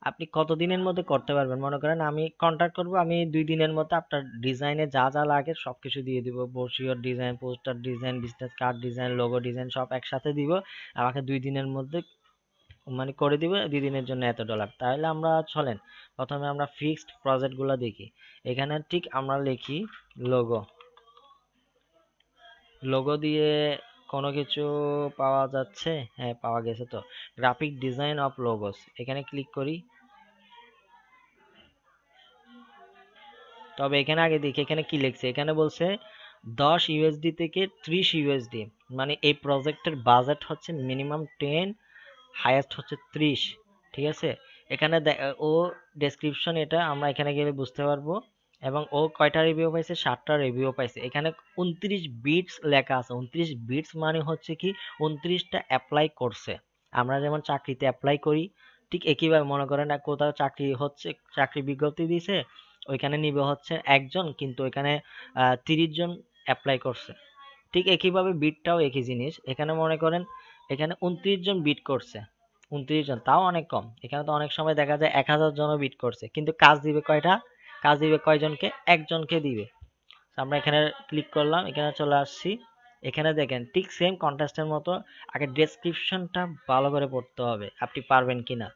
আপনি কতদিনের মধ্যে করতে পারবেন। মনে করেন আমি কন্ট্রাক্ট করব, আমি 2 দিনের মধ্যে আপনার ডিজাইনে যা যা লাগে সবকিছু দিয়ে দিব, brochure design, poster design, business card design, logo design সব একসাথে দিব, আমাকে 2 দিনের মধ্যে মানে করে দিবে, 2 দিনের জন্য এত ডলার। তাহলে আমরা চলেন প্রথমে আমরা ফিক্সড প্রজেক্ট গুলা দেখি। এখানে ঠিক আমরা লিখি লোগো। লোগো দিয়ে কোনো কিছু পাওয়া যাচ্ছে? হ্যাঁ, পাওয়া গেছে। তো গ্রাফিক ডিজাইন অফ লোগোস, এখানে ক্লিক করি। তবে এখানে আগে দেখি এখানে কি লিখছে। এখানে বলছে 10 ইউএসডি থেকে 30 ইউএসডি, মানে এই প্রজেক্টের বাজেট হচ্ছে মিনিমাম 10, হাইয়েস্ট হচ্ছে 30, ঠিক আছে? এখানে ও ডেসক্রিপশন, এটা আমরা এখানে গেলে বুঝতে পারবো। এবং ও কয়টা রিভিউ পাইছে? 7টা রিভিউ পাইছে। এখানে 29 বিটস লেখা আছে। 29 বিটস মানে হচ্ছে কি 29টা অ্যাপ্লাই করছে। আমরা যেমন চাকরিতে অ্যাপ্লাই করি, ঠিক একইভাবে মনে করেন কোথাও চাকরি হচ্ছে, চাকরি বিজ্ঞপ্তি দিয়েছে, ওইখানে নিবে হচ্ছে একজন, কিন্তু ওইখানে 30 জন অ্যাপ্লাই করছে। ঠিক একইভাবে বিটটাও একই জিনিস। এখানে মনে করেন এখানে 29 জন বিট করছে, 29 জন, তাও অনেক কম। এখানে তো অনেক সময় দেখা যায় 1000 জনও বিট করছে, কিন্তু কাজ দিবে কয়টা? কাজ দিবে কয়জনকে? একজনকে দিবে। আমরা এখানে ক্লিক করলাম, এখানে চলে আসছি। এখানে দেখেন ঠিক সেম কন্টেস্টের মতো, আগে ডেসক্রিপশনটা ভালো করে পড়তে হবে আপনি পারবেন কিনা।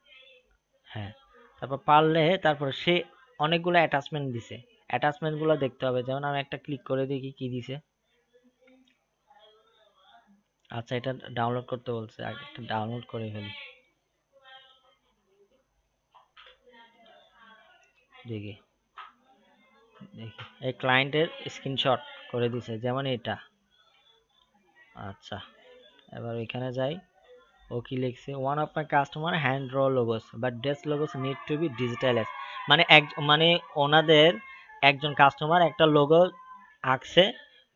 হ্যাঁ, তারপর পারলে তারপর সে অনেকগুলো অ্যাটাচমেন্ট দিছে, অ্যাটাচমেন্ট গুলো দেখতে হবে। যেমন আমি একটা ক্লিক করে দেখি কি দিছে। আচ্ছা, এটা ডাউনলোড করতে বলছে, আগে একটা ডাউনলোড করে ফেলি দেখি। দেখি এই ক্লায়েন্টের স্ক্রিনশট করে দিছে, যেমন এটা। আচ্ছা, এবার এখানে যাই। ও কি লিখছে? One of my customer hand draw logos but these logos need to be digitalize. মানে মানে ওনাদের একজন কাস্টমার একটা লোগো আঁকছে,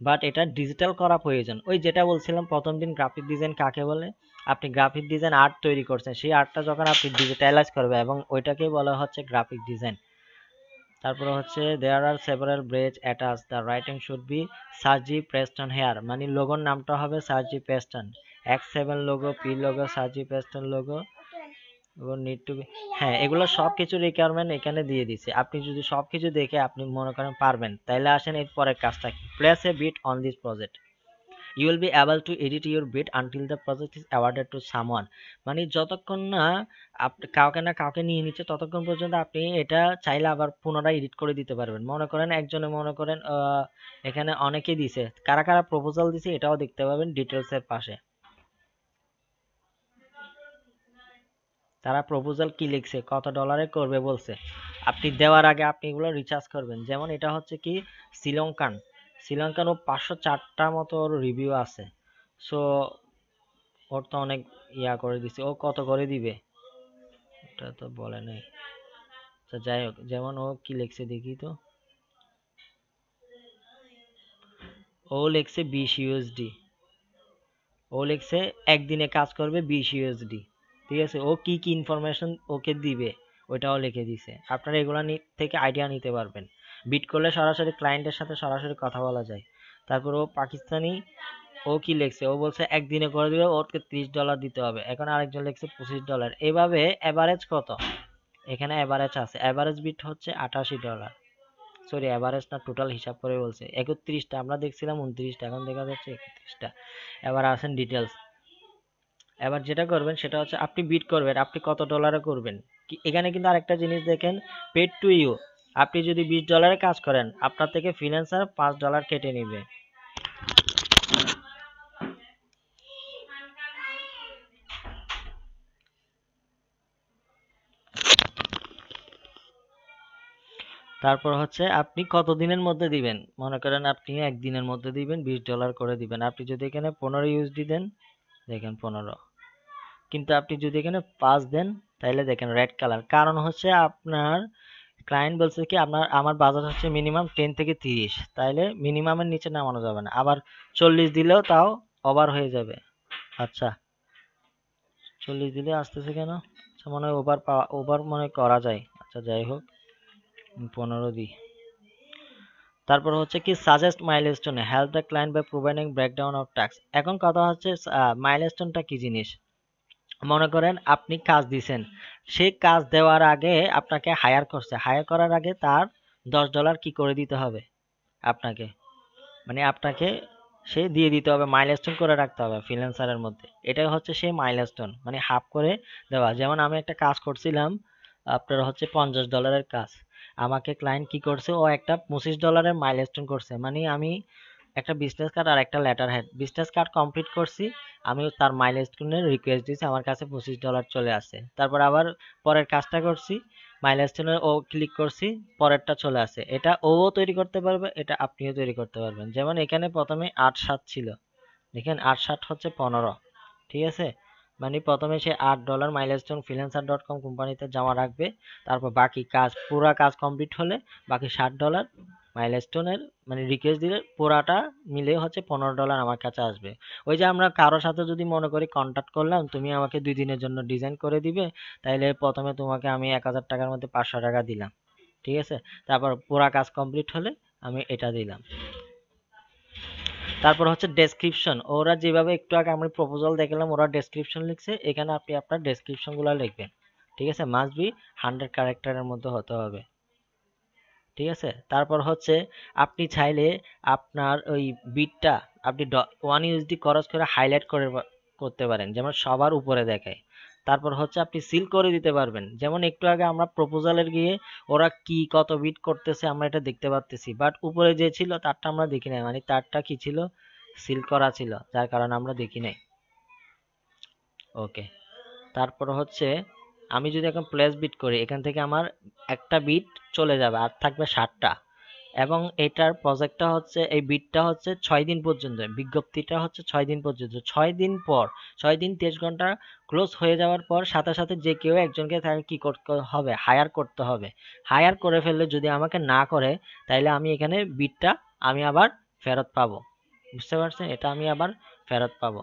বাট এটা ডিজিটাল করা প্রয়োজন। ওই যেটা বলছিলাম প্রথম দিন, গ্রাফিক ডিজাইন কাকে বলে? আপনি গ্রাফিক ডিজাইন আর্ট তৈরি করছেন, সেই আর্টটা যখন আপনি ডিজিটালাইজ করবে, এবং ওইটাকেই বলা হচ্ছে গ্রাফিক ডিজাইন। তারপরে হচ্ছে there are several brace attach, the writing should be Sergey Preston here, মানে লোগোর নামটা হবে Sergey Preston. X7 logo, P logo, Sergey Preston logo need to be. হ্যাঁ, এগুলো সবকিছু রিকোয়ারমেন্ট এখানে দিয়ে দিছে। আপনি যদি সবকিছু দেখে আপনি মনে করেন পারবেন, তাইলে আসেন এর পরের কাজটা কি? Place a bid on this project, you will be able to edit your bid until the project is awarded to someone। মানে যতক্ষণ না আপনি কাউকে নিয়ে নিচ্ছে, ততক্ষণ পর্যন্ত আপনি এটা চাইলে আবার পুনরায় এডিট করে দিতে পারবেন। মনে করেন একজনে মনে করেন এখানে অনেকে দিছে, কারা কারা প্রপোজাল দিছে এটাও দেখতে পাবেন ডিটেলস এর পাশে। তারা প্রপোজাল কি লিখছে, কত ডলারে করবে বলছে। আপনি দেওয়ার আগে আপনি এগুলো রিচার্জ করবেন। যেমন এটা হচ্ছে কি শ্রীলঙ্কান ও 504টা মতো রিভিউ আছে। সো ওর তো অনেক ইয়া করে দিছে। ও কত করে দিবে এটা তো বলে নাই। তো যাই হোক, যেমন ও কি লিখছে দেখি তো, ও লিখছে 20 ইউএসডি, ও লিখছে একদিনে কাজ করবে 20 ইউএসডি। ঠিক আছে, ও কি কি ইনফরমেশন ওকে দিবে ওইটাও লিখে দিছে। আপনারা এগুলা থেকে আইডিয়া নিতে পারবেন। বিট করলে সরাসরি ক্লায়েন্টের সাথে সরাসরি কথা বলা যায়। তারপর ও পাকিস্তানি, ও কি লিখছে, ও বলছে একদিনে করে দিবে, ওকে $30 দিতে হবে। এখন আরেকজন লিখছে $25। এভাবে এভারেজ কত, এখানে এভারেজ আছে, এভারেজ বিট হচ্ছে $88। সরি এভারেজ না, টোটাল হিসাব করে বলছে 31টা, আমরা দেখছিলাম 29টা, এখন দেখা যাচ্ছে 31টা। এবার আসেন ডিটেলস। এবার যেটা করবেন সেটা হচ্ছে আপনি বিট করবেন, আপনি কত ডলারে করবেন। এখানে কিন্তু আরেকটা জিনিস দেখেন, পেড টু ইউ। আপনি যদি $20 কাজ করেন, আপনার থেকে ফ্রিল্যান্সার $5 কেটে নিবে। তারপর হচ্ছে আপনি কত দিনের মধ্যে দিবেন, মনে করেন আপনি একদিনের মধ্যে দিবেন, $20 করে দিবেন। আপনি যদি এখানে 15 ইউএসডি দেন, দেখেন 15। কিন্তু আপনি যদি এখানে 5 দেন, তাহলে দেখেন রেড কালার। কারণ হচ্ছে আপনার ক্লায়েন্ট বলছে কি আমার বাজেট হচ্ছে মিনিমাম 10 থেকে 30, তাইলে মিনিমামের নিচে নামানো যাবে না। আবার 40 দিলেও তাও ওভার হয়ে যাবে। আচ্ছা 40 দিলে আসতেছে কেন, আচ্ছা মনে হয় ওভার মনে হয় করা যায়। আচ্ছা যাই হোক, 15 দিই। তারপর হচ্ছে কি suggest milestone, help the client by providing breakdown of task. এখন কথা হচ্ছে মাইলস্টোনটা কি জিনিস। মনে করেন আপনি কাজ দিছেন, সে কাজ দেওয়ার আগে আপনাকে হায়ার করছে, হায়ার করার আগে তার $10 কি করে দিতে হবে আপনাকে, মানে আপনাকে সে দিয়ে দিতে হবে, মাইলস্টোন করে রাখতে হবে ফ্রিল্যান্সারের মধ্যে। এটাই হচ্ছে সেই মাইলস্টোন, মানে হাফ করে দেওয়া। যেমন আমি একটা কাজ করছিলাম, আপনার হচ্ছে $50 কাজ, আমাকে ক্লায়েন্ট কি করছে, ও একটা $25 মাইলস্টোন করছে। মানে আমি একটা বিজনেস কার্ড আর একটা letter head, business card complete করছি, আমি তার মাইলস্টোনের রিকোয়েস্ট দিয়েছি, আমার কাছে $25 চলে আসে। তারপর আবার পরের কাজটা করছি, মাইলস্টোনে ও ক্লিক করছি, পরেরটা চলে আসে। এটা ও তৈরি করতে পারবে, এটা আপনিও তৈরি করতে পারবেন। যেমন এখানে প্রথমে 8-7 ছিল, দেখেন 8-7 হচ্ছে 15। ঠিক আছে, মানে প্রথমে সে $8 মাইলস্টোন freelancer.com কোম্পানিতে জমা রাখবে। তারপর বাকি কাজ, পুরা কাজ কমপ্লিট হলে বাকি $60 মাইলস্টোনের মানে রিকোয়েস্ট দিলে পুরাটা মিলে হচ্ছে $15 আমার কাছে আসবে। ওই যে আমরা কারোর সাথে যদি মনে করি কন্ট্যাক্ট করলাম, তুমি আমাকে 2 দিনের জন্য ডিজাইন করে দিবে, তাইলে প্রথমে তোমাকে আমি 1000 টাকার মধ্যে 500 টাকা দিলাম। ঠিক আছে, তারপর পুরা কাজ কমপ্লিট হলে আমি এটা দিলাম। তারপর হচ্ছে ডেসক্রিপশন, ওরা যেভাবে একটু আগে আমরা প্রপোজাল দেখলাম, ওরা ডেসক্রিপশন লিখছে, এখানে আপনি আপনার ডেসক্রিপশন গুলা লিখবেন। ঠিক আছে, মাস্ট বি 100 ক্যারেক্টারের মধ্যে হতে হবে। ঠিক আছে, তারপর হচ্ছে আপনি চাইলে আপনার ওই বিটটা আপনি 1 ইউএসডি খরচ করে হাইলাইট করতে পারেন, যেমন সবার উপরে দেখায়। তারপর হচ্ছে আপনি সিল করে দিতে পারবেন, যেমন একটু আগে আমরা প্রপোজালের গিয়ে ওরা কি কত বিট করতেছে আমরা এটা দেখতে পাচ্তেছি, বাট উপরে যে ছিল তারটা আমরা দেখি নাই, মানে তারটা কি ছিল, সিল করা ছিল, যার কারণে আমরা দেখি নাই। ওকে, তারপর হচ্ছে আমি যদি এখন প্লেস বিট করি, এখান থেকে আমার একটা বিট চলে যাবে, আর থাকবে 60টা। এবং এটার প্রজেক্টটা হচ্ছে, এই বিটটা হচ্ছে 6 দিন পর্যন্ত, বিজ্ঞপ্তিটা হচ্ছে 6 দিন পর্যন্ত। 6 দিন পর, 6 দিন 23 ঘন্টা ক্লোজ হয়ে যাওয়ার পর সাথে সাথে যে কেউ একজনকে তাকে কি করতে হবে, হায়ার করতে হবে। হায়ার করে ফেললে যদি আমাকে না করে, তাইলে আমি এখানে বিটটা আমি আবার ফেরত পাবো। বুঝতে পারছেন, এটা আমি আবার ফেরত পাবো।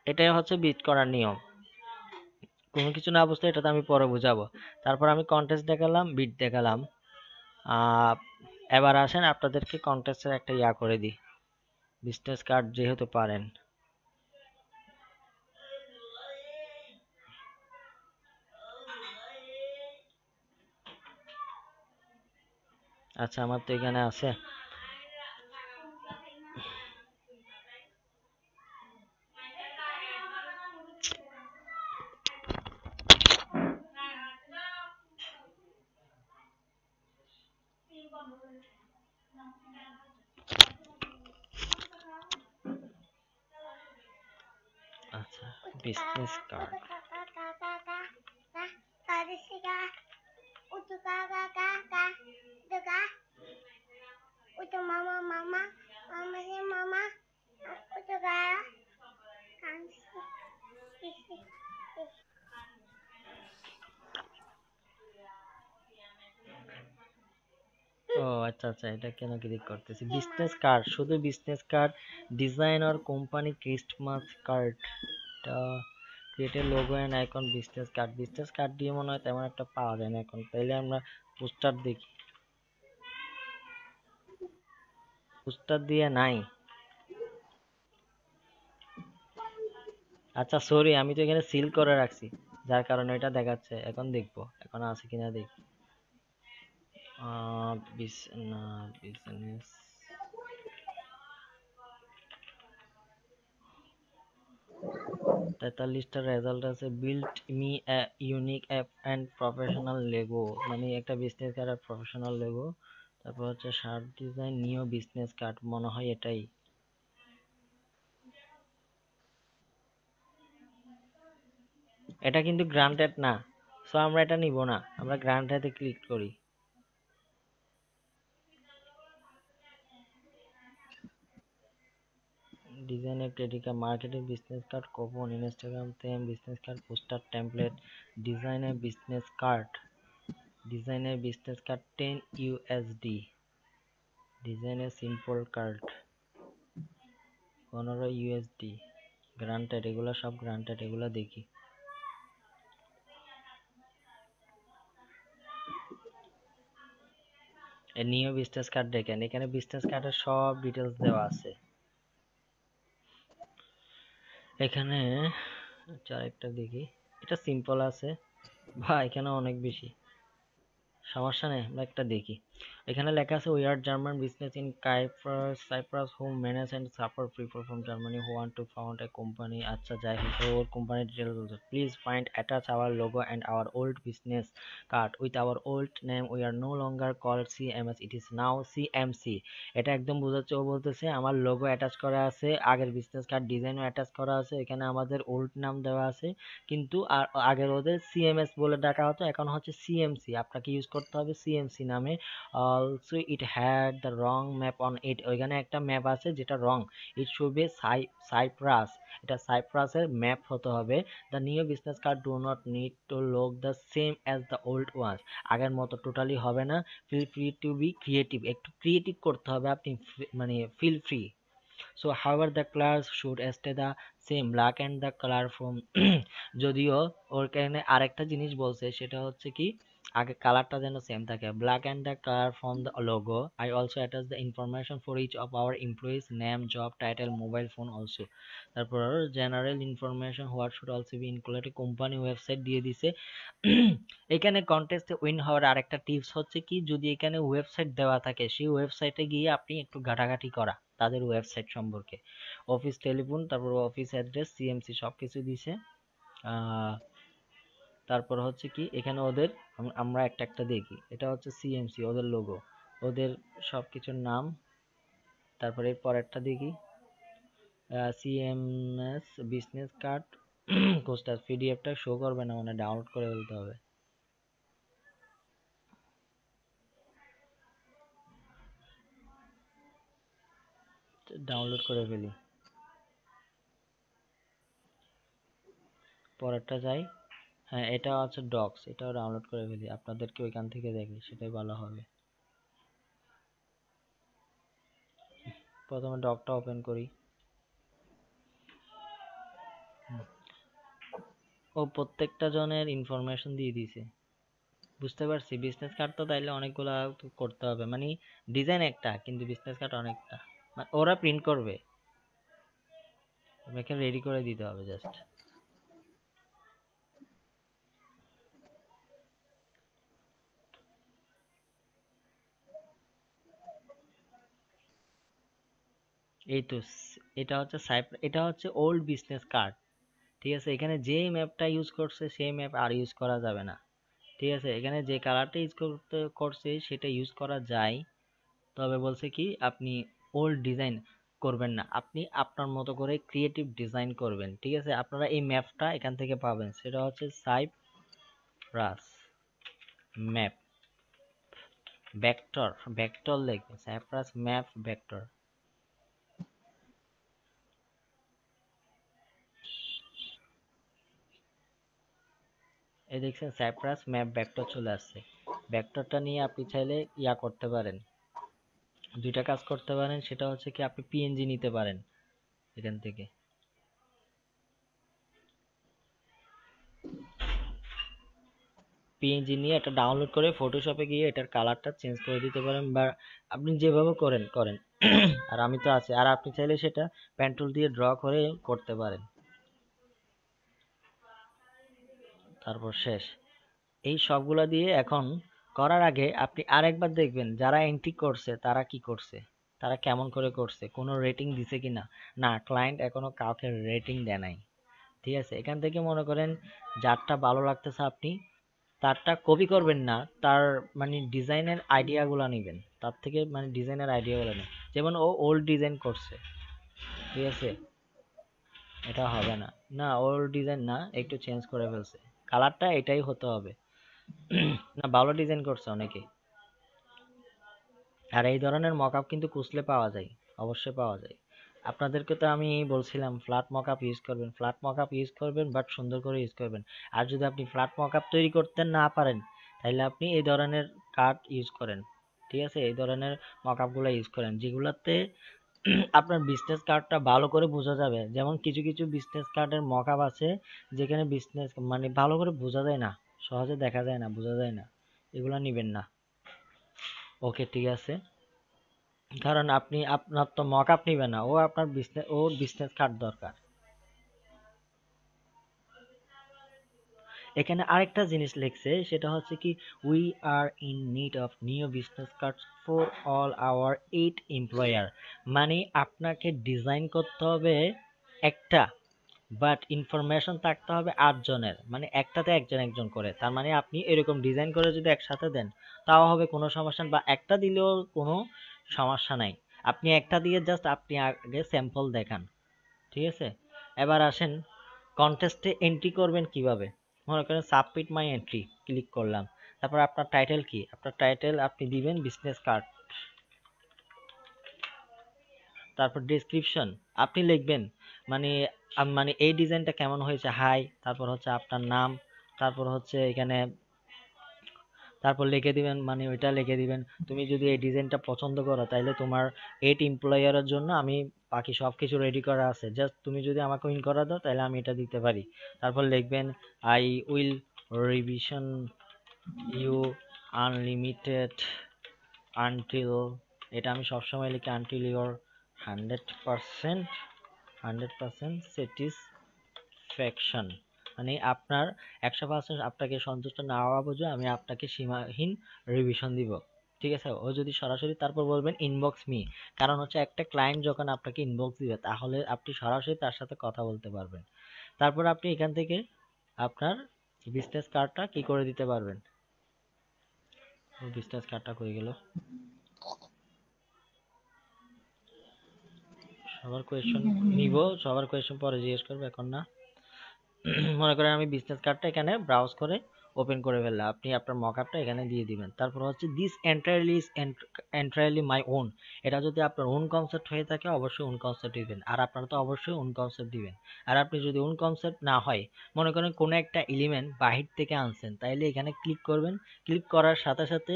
এটাই হচ্ছে বিট করার নিয়ম। কোনো কিছু না বুঝতে এটা তো আমি পরে বুঝাবো। তারপর আমি কন্টেস্ট দেখালাম, বিট দেখালাম। এবার আসেন আপনাদেরকে কন্টেস্টের একটা ইয়া করে দিই, বিজনেস কার্ড যেহেতু পারেন। আচ্ছা আমার তো এখানে আছে। আচ্ছা বিজনেস কার্ড, আচ্ছা আচ্ছা, এটা কেন ক্লিক করতেছি? বিজনেস কার্ড, শুধু বিজনেস কার্ড, ডিজাইন আর কোম্পানি ক্রিস্টমাস কার্ড, এটা create a logo and icon business card দিয়ে মনে হয় তেমন একটা পাওয়া যায় না এখন। তাইলে আমরা পোস্টার দেখি, পোস্টার দিয়ে নাই। আচ্ছা সরি, আমি তো এখানে সিল করে রাখছি, যার কারণে এটা দেখাচ্ছে। এখন দেখবো এখন আছে কিনা দেখি। বিজনেস 43টা রেজাল্ট আছে। Build me a unique app and professional Lego, মানে একটা বিজনেস কার্ড আর প্রফেশনাল লেগো। তারপর হচ্ছে shirt design, new business card, মনে হয় এটাই। এটা কিন্তু গ্রান্টেড না, সো আমরা এটা নিব না, আমরা গ্রান্টেডে ক্লিক করি। ডিজাইনের credit card, marketing business card, coupon, Instagram theme, business card, poster template, ডিজাইনের বিজনেস কার্ড, 10 ইউএসডি, ডিজাইনের সিম্পল কার্ড 15 ইউএসডি, গ্রান্টেড, এগুলো সব গ্রান্টেড, এগুলো দেখি। নিউ বিজনেস কার্ড দেখেন, এখানে বিজনেস কার্ডের সব ডিটেলস দেওয়া আছে এখানে। আচ্ছা আরেকটা দেখি, এটা সিম্পল আছে বা এখানে অনেক বেশি, সমস্যা নেই, আমরা একটা দেখি। এখানে লেখা আছে we are German business in Cyprus who manage and support people from Germany who want to found a company. আচ্ছা যাই হোক, ওর কোম্পানির ডিটেলস বলছে। Please find attach our logo and our old business card with our old name, we are no longer called CMS, it is now CMC. এটা একদম বোঝাচ্ছে, ও বলতেছে আমার লোগো অ্যাটাচ করা আছে, আগের বিজনেস কার্ড ডিজাইনও অ্যাটাচ করা আছে, এখানে আমাদের ওল্ড নাম দেওয়া আছে, কিন্তু আগের ওদের সিএমএস বলে ডাকা হতো, এখন হচ্ছে সিএমসি, আপনাকে ইউজ করতে হবে সিএমসি নামে। Also it had the wrong map on it, ওইখানে একটা ম্যাপ আছে যেটা wrong, it should be Cyprus, এটা সাইপ্রাসের ম্যাপ হতে হবে। The new business card do not need to look the same as the old ones, আগের মতো টোটালি হবে না। Feel free to be creative, একটু ক্রিয়েটিভ করতে হবে আপনি, মানে feel free. So however the colors should stay the same, black and the color from যদিও ওর কারণে আরেকটা জিনিস বলছে, সেটা হচ্ছে কি আগে কালারটা যেন সেম থাকে, black and the color from the logo. I also attach the information for each of our employees, name, job title, mobile phone also. তারপর general information what should also be included, company website দিয়ে দিছে। এখানে কন্টেস্টে win হওয়ার আরেকটা tips হচ্ছে কি, যদি এখানে ওয়েবসাইট দেওয়া থাকে, সেই ওয়েবসাইটে গিয়ে আপনি একটু ঘাটাঘাটি করা তাদের ওয়েবসাইট সম্পর্কে, অফিস টেলিফোন, তারপর অফিস অ্যাড্রেস, সিএমসি সবকিছু দিছে। তারপর হচ্ছে কি এখানে ওদের আমরা একটা একটা দেখি, এটা হচ্ছে সিএমসি ওদের লোগো, ওদের সবকিছুর নাম। তারপরে এর পরেরটা দেখি, সিএমএস বিজনেস কার্ড কোস্টার, পিডিএফটা শো করবে না, মানে ডাউনলোড করে ফেলতে হবে। ডাউনলোড করে ফেলি, পরেরটা যাই। হ্যাঁ এটা আছে ডক্স, এটাও ডাউনলোড করে ফেলি, আপনাদেরকে ওইখান থেকে দেখি সেটাই ভালো হবে। প্রথমে ডকটা ওপেন করি। ও প্রত্যেকটা জনের ইনফরমেশন দিয়ে দিছে, বুঝতে পারছি। বিজনেস কার্ড তো তাইলে অনেকগুলা করতে হবে, মানে ডিজাইন একটা কিন্তু বিজনেস কার্ড অনেকটা, ওরা প্রিন্ট করবে, আপনাকে রেডি করে দিতে হবে জাস্ট। এই তো এটা হচ্ছে এটা হচ্ছে ওল্ড বিজনেস কার্ড, ঠিক আছে। এখানে যে ম্যাপটা ইউজ করছে সেই ম্যাপ আর ইউজ করা যাবে না, ঠিক আছে। এখানে যে কালারটা ইউজ করছে সেটা ইউজ করা যায়, তবে বলছে কি আপনি ওল্ড ডিজাইন করবেন না, আপনি আপনার মতো করে ক্রিয়েটিভ ডিজাইন করবেন, ঠিক আছে। আপনারা এই ম্যাপটা এখান থেকে পাবেন, সেটা হচ্ছে সাইপ্রাস ম্যাপ ভেক্টর, ভেক্টর লিখবেন, সাইপ্রাস ম্যাপ ভেক্টর। এই দেখছেন সাইপ্রাস ম্যাপ ভেক্টর চলে আসছে, ভেক্টরটা নিয়ে আপনি চাইলে ইয়া করতে পারেন, দুইটা কাজ করতে পারেন, সেটা হচ্ছে কি আপনি পিএনজি নিতে পারেন এখান থেকে, পিএনজি নিয়ে এটা ডাউনলোড করে ফটোশপে গিয়ে এটার কালারটা চেঞ্জ করে দিতে পারেন, বা আপনি যেভাবে করেন করেন। আর আমি তো আছি, আর আপনি চাইলে সেটা পেন টুল দিয়ে ড্র করে করতে পারেন। তারপর শেষ। এই সবগুলা দিয়ে এখন করার আগে আপনি আরেকবার দেখবেন যারা এন্ট্রি করছে তারা কি করছে, তারা কেমন করে করছে, কোনো রেটিং দিছে কিনা। না, ক্লায়েন্ট এখনো কাউকে রেটিং দেয় নাই। ঠিক আছে, এখান থেকে মনে করেন যারটা ভালো লাগতেছে আপনি তারটা কপি করবেন না, তার মানে ডিজাইনের আইডিয়াগুলো নেবেন, তার থেকে মানে ডিজাইনের আইডিয়াগুলো নেন। যেমন ও ওল্ড ডিজাইন করছে, ঠিক আছে, এটা হবে না, না ওল্ড ডিজাইন না, একটু চেঞ্জ করে ফেলছে, কালারটা এটাই হতে হবে। না, ভালো ডিজাইন করছে অনেকে। আর এই ধরনের মকআপ কিন্তু খুঁজলে পাওয়া যায়, অবশ্যই পাওয়া যায়। আপনাদেরকে তো আমি বলছিলাম ফ্ল্যাট মকআপ ইউজ করবেন, ফ্ল্যাট মকআপ ইউজ করবেন, বাট সুন্দর করে ইউজ করবেন। আর যদি আপনি ফ্ল্যাট মকআপ তৈরি করতে না পারেন, তাহলে আপনি এই ধরনের কার্ড ইউজ করেন। ঠিক আছে, এই ধরনের মকআপগুলো ইউজ করেন যেগুলোতে আপনার বিজনেস কার্ডটা ভালো করে বোঝা যাবে। যেমন কিছু কিছু বিজনেস কার্ডের মকআপ আছে যেখানে বিজনেস মানে ভালো করে বোঝা যায় না, সহজে দেখা যায় না, বোঝা যায় না, এগুলা নিবেন না। ওকে, ঠিক আছে, কারণ আপনি আপনার তো মকআপ নিবে না, ও আপনার বিজনেস কার্ড দরকার। এখানে আরেকটা জিনিস লিখছে, সেটা হচ্ছে কি we are in need of new business cards for all our 8 employer. মানে আপনাকে ডিজাইন করতে হবে একটা, বাট ইনফরমেশন থাকতে হবে 8 জনের, মানে একটাতে একজন একজন করে। তার মানে আপনি এরকম ডিজাইন করে যদি একসাথে দেন তাও হবে, কোনো সমস্যা না, বা একটা দিলেও কোনো সমস্যা নাই। আপনি একটা দিয়ে জাস্ট আপনি আগে স্যাম্পল দেখান। ঠিক আছে, এবার আসেন কন্টেস্টে এন্ট্রি করবেন কিভাবে। মনে করেন সাবমিট মাই এন্ট্রি ক্লিক করলাম, তারপর আপনার টাইটেল কি, আপনার টাইটেল আপনি দিবেন বিজনেস কার্ড। তারপর ডেসক্রিপশন আপনি লিখবেন, মানে মানে এই ডিজাইনটা কেমন হয়েছে, হাই, তারপর হচ্ছে আপনার নাম, তারপর হচ্ছে এখানে, তারপর লিখে দিবেন, মানে ওইটা লিখে দিবেন তুমি যদি এই ডিজাইনটা পছন্দ করো তাহলে তোমার 8 এমপ্লয়ারের জন্য আমি বাকি সব কিছু রেডি করা আছে, জাস্ট তুমি যদি আমাকে উইন করা দাও তাহলে আমি এটা দিতে পারি। তারপর লিখবেন I will revision you unlimited until, এটা আমি সবসময় লিখি আনটিল ইউর 100% স্যাটিসফ্যাকশন, মানে আপনার 100% আপনাকে সন্তুষ্ট না হওয়া পর্যন্ত আমি আপনাকে সীমাহীন রিভিশন দিব। ঠিক আছে, ও যদি সরাসরি, তারপর বলবেন ইনবক্স মি, কারণ হচ্ছে একটা ক্লায়েন্ট যখন আপনাকে ইনবক্স দিবে তাহলে আপনি সরাসরি তার সাথে কথা বলতে পারবেন। তারপর আপনি এখান থেকে আপনার বিজনেস কার্ডটা কি করে দিতে পারবেন। বিজনেস কার্ডটা কই গেল, সবার কোয়েশ্চন নিব, সবার কোয়েশ্চন পরে জিজ্ঞেস করবো, এখন না। মনে করেন আমি বিজনেস কার্ডটা এখানে ব্রাউজ করে ওপেন করে ফেললাম, আপনি আপনার মকআপটা এখানে দিয়ে দিবেন। তারপর হচ্ছে দিস এন্টায়ারলি মাই ওন, এটা যদি আপনার ওন কনসেপ্ট হয়ে থাকে অবশ্যই ওন কনসেপ্ট দিবেন, আর আপনারা তো অবশ্যই ওন কনসেপ্ট দিবেন। আর আপনি যদি ওন কনসেপ্ট না হয়, মনে করেন কোনো একটা এলিমেন্ট বাহির থেকে আনছেন, তাইলে এখানে ক্লিক করবেন, ক্লিক করার সাথে সাথে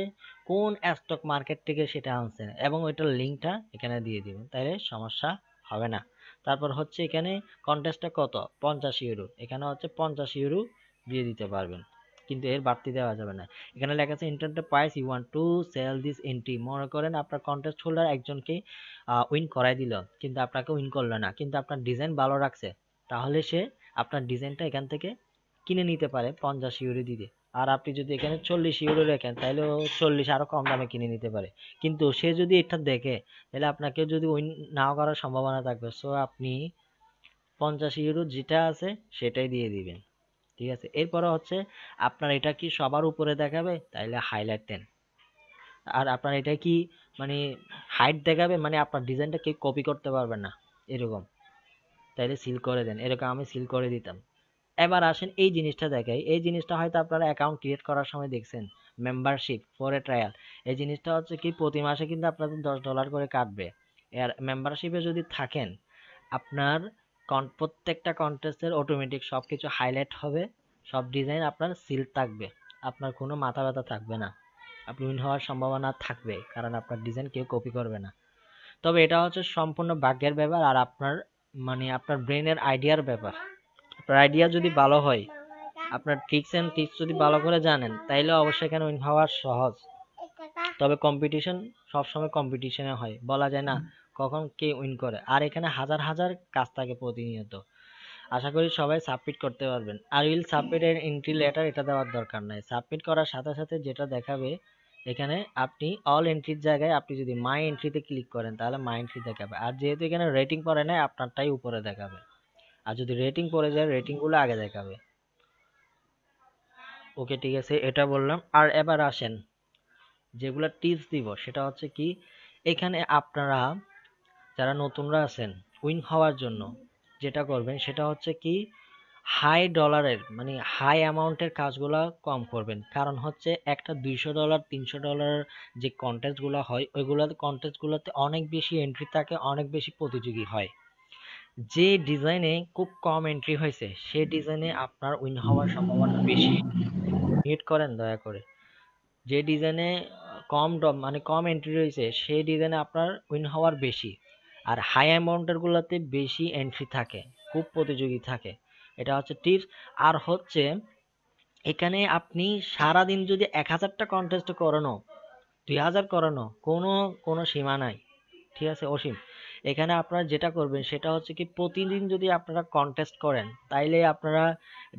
কোন স্টক মার্কেট থেকে সেটা আনছেন এবং ওইটার লিঙ্কটা এখানে দিয়ে দিবেন, তাইলে সমস্যা হবে না। তারপর হচ্ছে এখানে কন্টেস্টটা কত, 50 ইউরো, এখানে হচ্ছে 50 ইউরো দিয়ে দিতে পারবেন, কিন্তু এর বাড়তি দেওয়া যাবে না। এখানে লেখা আছে enter the price you want to sell this entry, মনে করেন আপনার কন্টেস্ট হোল্ডার একজনকে উইন করাই দিল কিন্তু আপনাকে উইন করলো না, কিন্তু আপনার ডিজাইন ভালো রাখছে, তাহলে সে আপনার ডিজাইনটা এখান থেকে কিনে নিতে পারে 50 ইউরো দিতে। আর আপনি যদি এখানে 40 ইউরো রাখেন তাহলে ও 40 আরো কম দামে কিনে নিতে পারে, কিন্তু সে যদি এটা দেখে তাহলে আপনাকে যদি উইন নাও করার সম্ভাবনা থাকবে। সো আপনি 50 ইউরো যেটা আছে সেটাই দিয়ে দিবেন। ঠিক আছে, এরপরে হচ্ছে আপনার এটা কি সবার উপরে দেখাবে, তাইলে হাইলাইট দেন। আর আপনার এটা কি মানে হাইট দেখাবে, মানে আপনার ডিজাইনটা কেউ কপি করতে পারবে না এরকম, তাইলে সিল করে দেন, এরকম আমি সিল করে দিতাম। এবার আসেন এই জিনিসটা দেখাই, এই জিনিসটা হয়তো আপনারা অ্যাকাউন্ট ক্রিয়েট করার সময় দেখছেন, মেম্বারশিপ ফর এ ট্রায়াল। এই জিনিসটা হচ্ছে কি প্রতি মাসে কিন্তু আপনাদের $10 করে কাটবে। আর মেম্বারশিপে যদি থাকেন আপনার প্রত্যেকটা কন্টেস্টের অটোমেটিক সবকিছু হাইলাইট হবে, সব ডিজাইন আপনার সিল থাকবে, আপনার কোনো মাথা ব্যথা থাকবে না। আপনি উইন হওয়ার সম্ভাবনা থাকবে, কারণ আপনার ডিজাইন কেউ কপি করবে না। তবে এটা হচ্ছে সম্পূর্ণ ভাগ্যের ব্যাপার আর আপনার আপনার ব্রেনের আইডিয়ার ব্যাপার। আপনার আইডিয়া যদি ভালো হয়, আপনার ট্রিক্স এন্ড টিপস যদি ভালো করে জানেন, তাইলে অবশ্যই এখানে উইন হওয়া সহজ। তবে কম্পিটিশন সবসময় কম্পিটিশনে হয়, বলা যায় না কখন কে উইন করে। আর এখানে হাজার হাজার কাজ থাকে প্রতিনিয়ত। আশা করি সবাই সাবমিট করতে পারবেন। আর উইল সাবমিট এর এন্ট্রি লেটার এটা দেওয়ার দরকার নাই। সাবমিট করার সাথে সাথে যেটা দেখাবে এখানে, আপনি অল এন্ট্রির জায়গায় আপনি যদি মাই এন্ট্রিতে ক্লিক করেন তাহলে মাই এন্ট্রি দেখাবে। আর যেহেতু এখানে রেটিং পড়ে নাই, আপনারটাই উপরে দেখাবে। আর যদি রেটিং পড়ে যায়, রেটিং গুলো আগে দেখাবে। ওকে, ঠিক আছে, এটা বললাম। আর এবার আসেন যেগুলা টিপস দিব, সেটা হচ্ছে কি, এখানে আপনারা যারা নতুনরা আছেন উইন হওয়ার জন্য যেটা করবেন সেটা হচ্ছে কি, হাই ডলারের হাই অ্যামাউন্টের কাজগুলা কম করবেন। কারণ হচ্ছে একটা $200 $300 যে কন্টেস্টগুলো হয়, ওইগুলোতে কন্টেস্টগুলোতে অনেক বেশি এন্ট্রি থাকে, অনেক বেশি প্রতিযোগী হয়। যে ডিজাইনে খুব কম এন্ট্রি হয়েছে সেই ডিজাইনে আপনার উইন হওয়ার সম্ভাবনা বেশি। মিউট করেন দয়া করে। যে ডিজাইনে কম এন্ট্রি রয়েছে সেই ডিজাইনে আপনার উইন হওয়ার বেশি। আর হাই অ্যামাউন্টের গুলোতে বেশি এন্ট্রি থাকে, খুব প্রতিযোগী থাকে। এটা হচ্ছে টিপস। আর হচ্ছে এখানে আপনি সারাদিন যদি 1000টা কন্টেস্ট করানো, 2000 করানো, কোনো সীমা নাই, ঠিক আছে, অসীম। এখানে আপনারা যেটা করবেন সেটা হচ্ছে কি, প্রতিদিন যদি আপনারা কন্টেস্ট করেন তাইলে আপনারা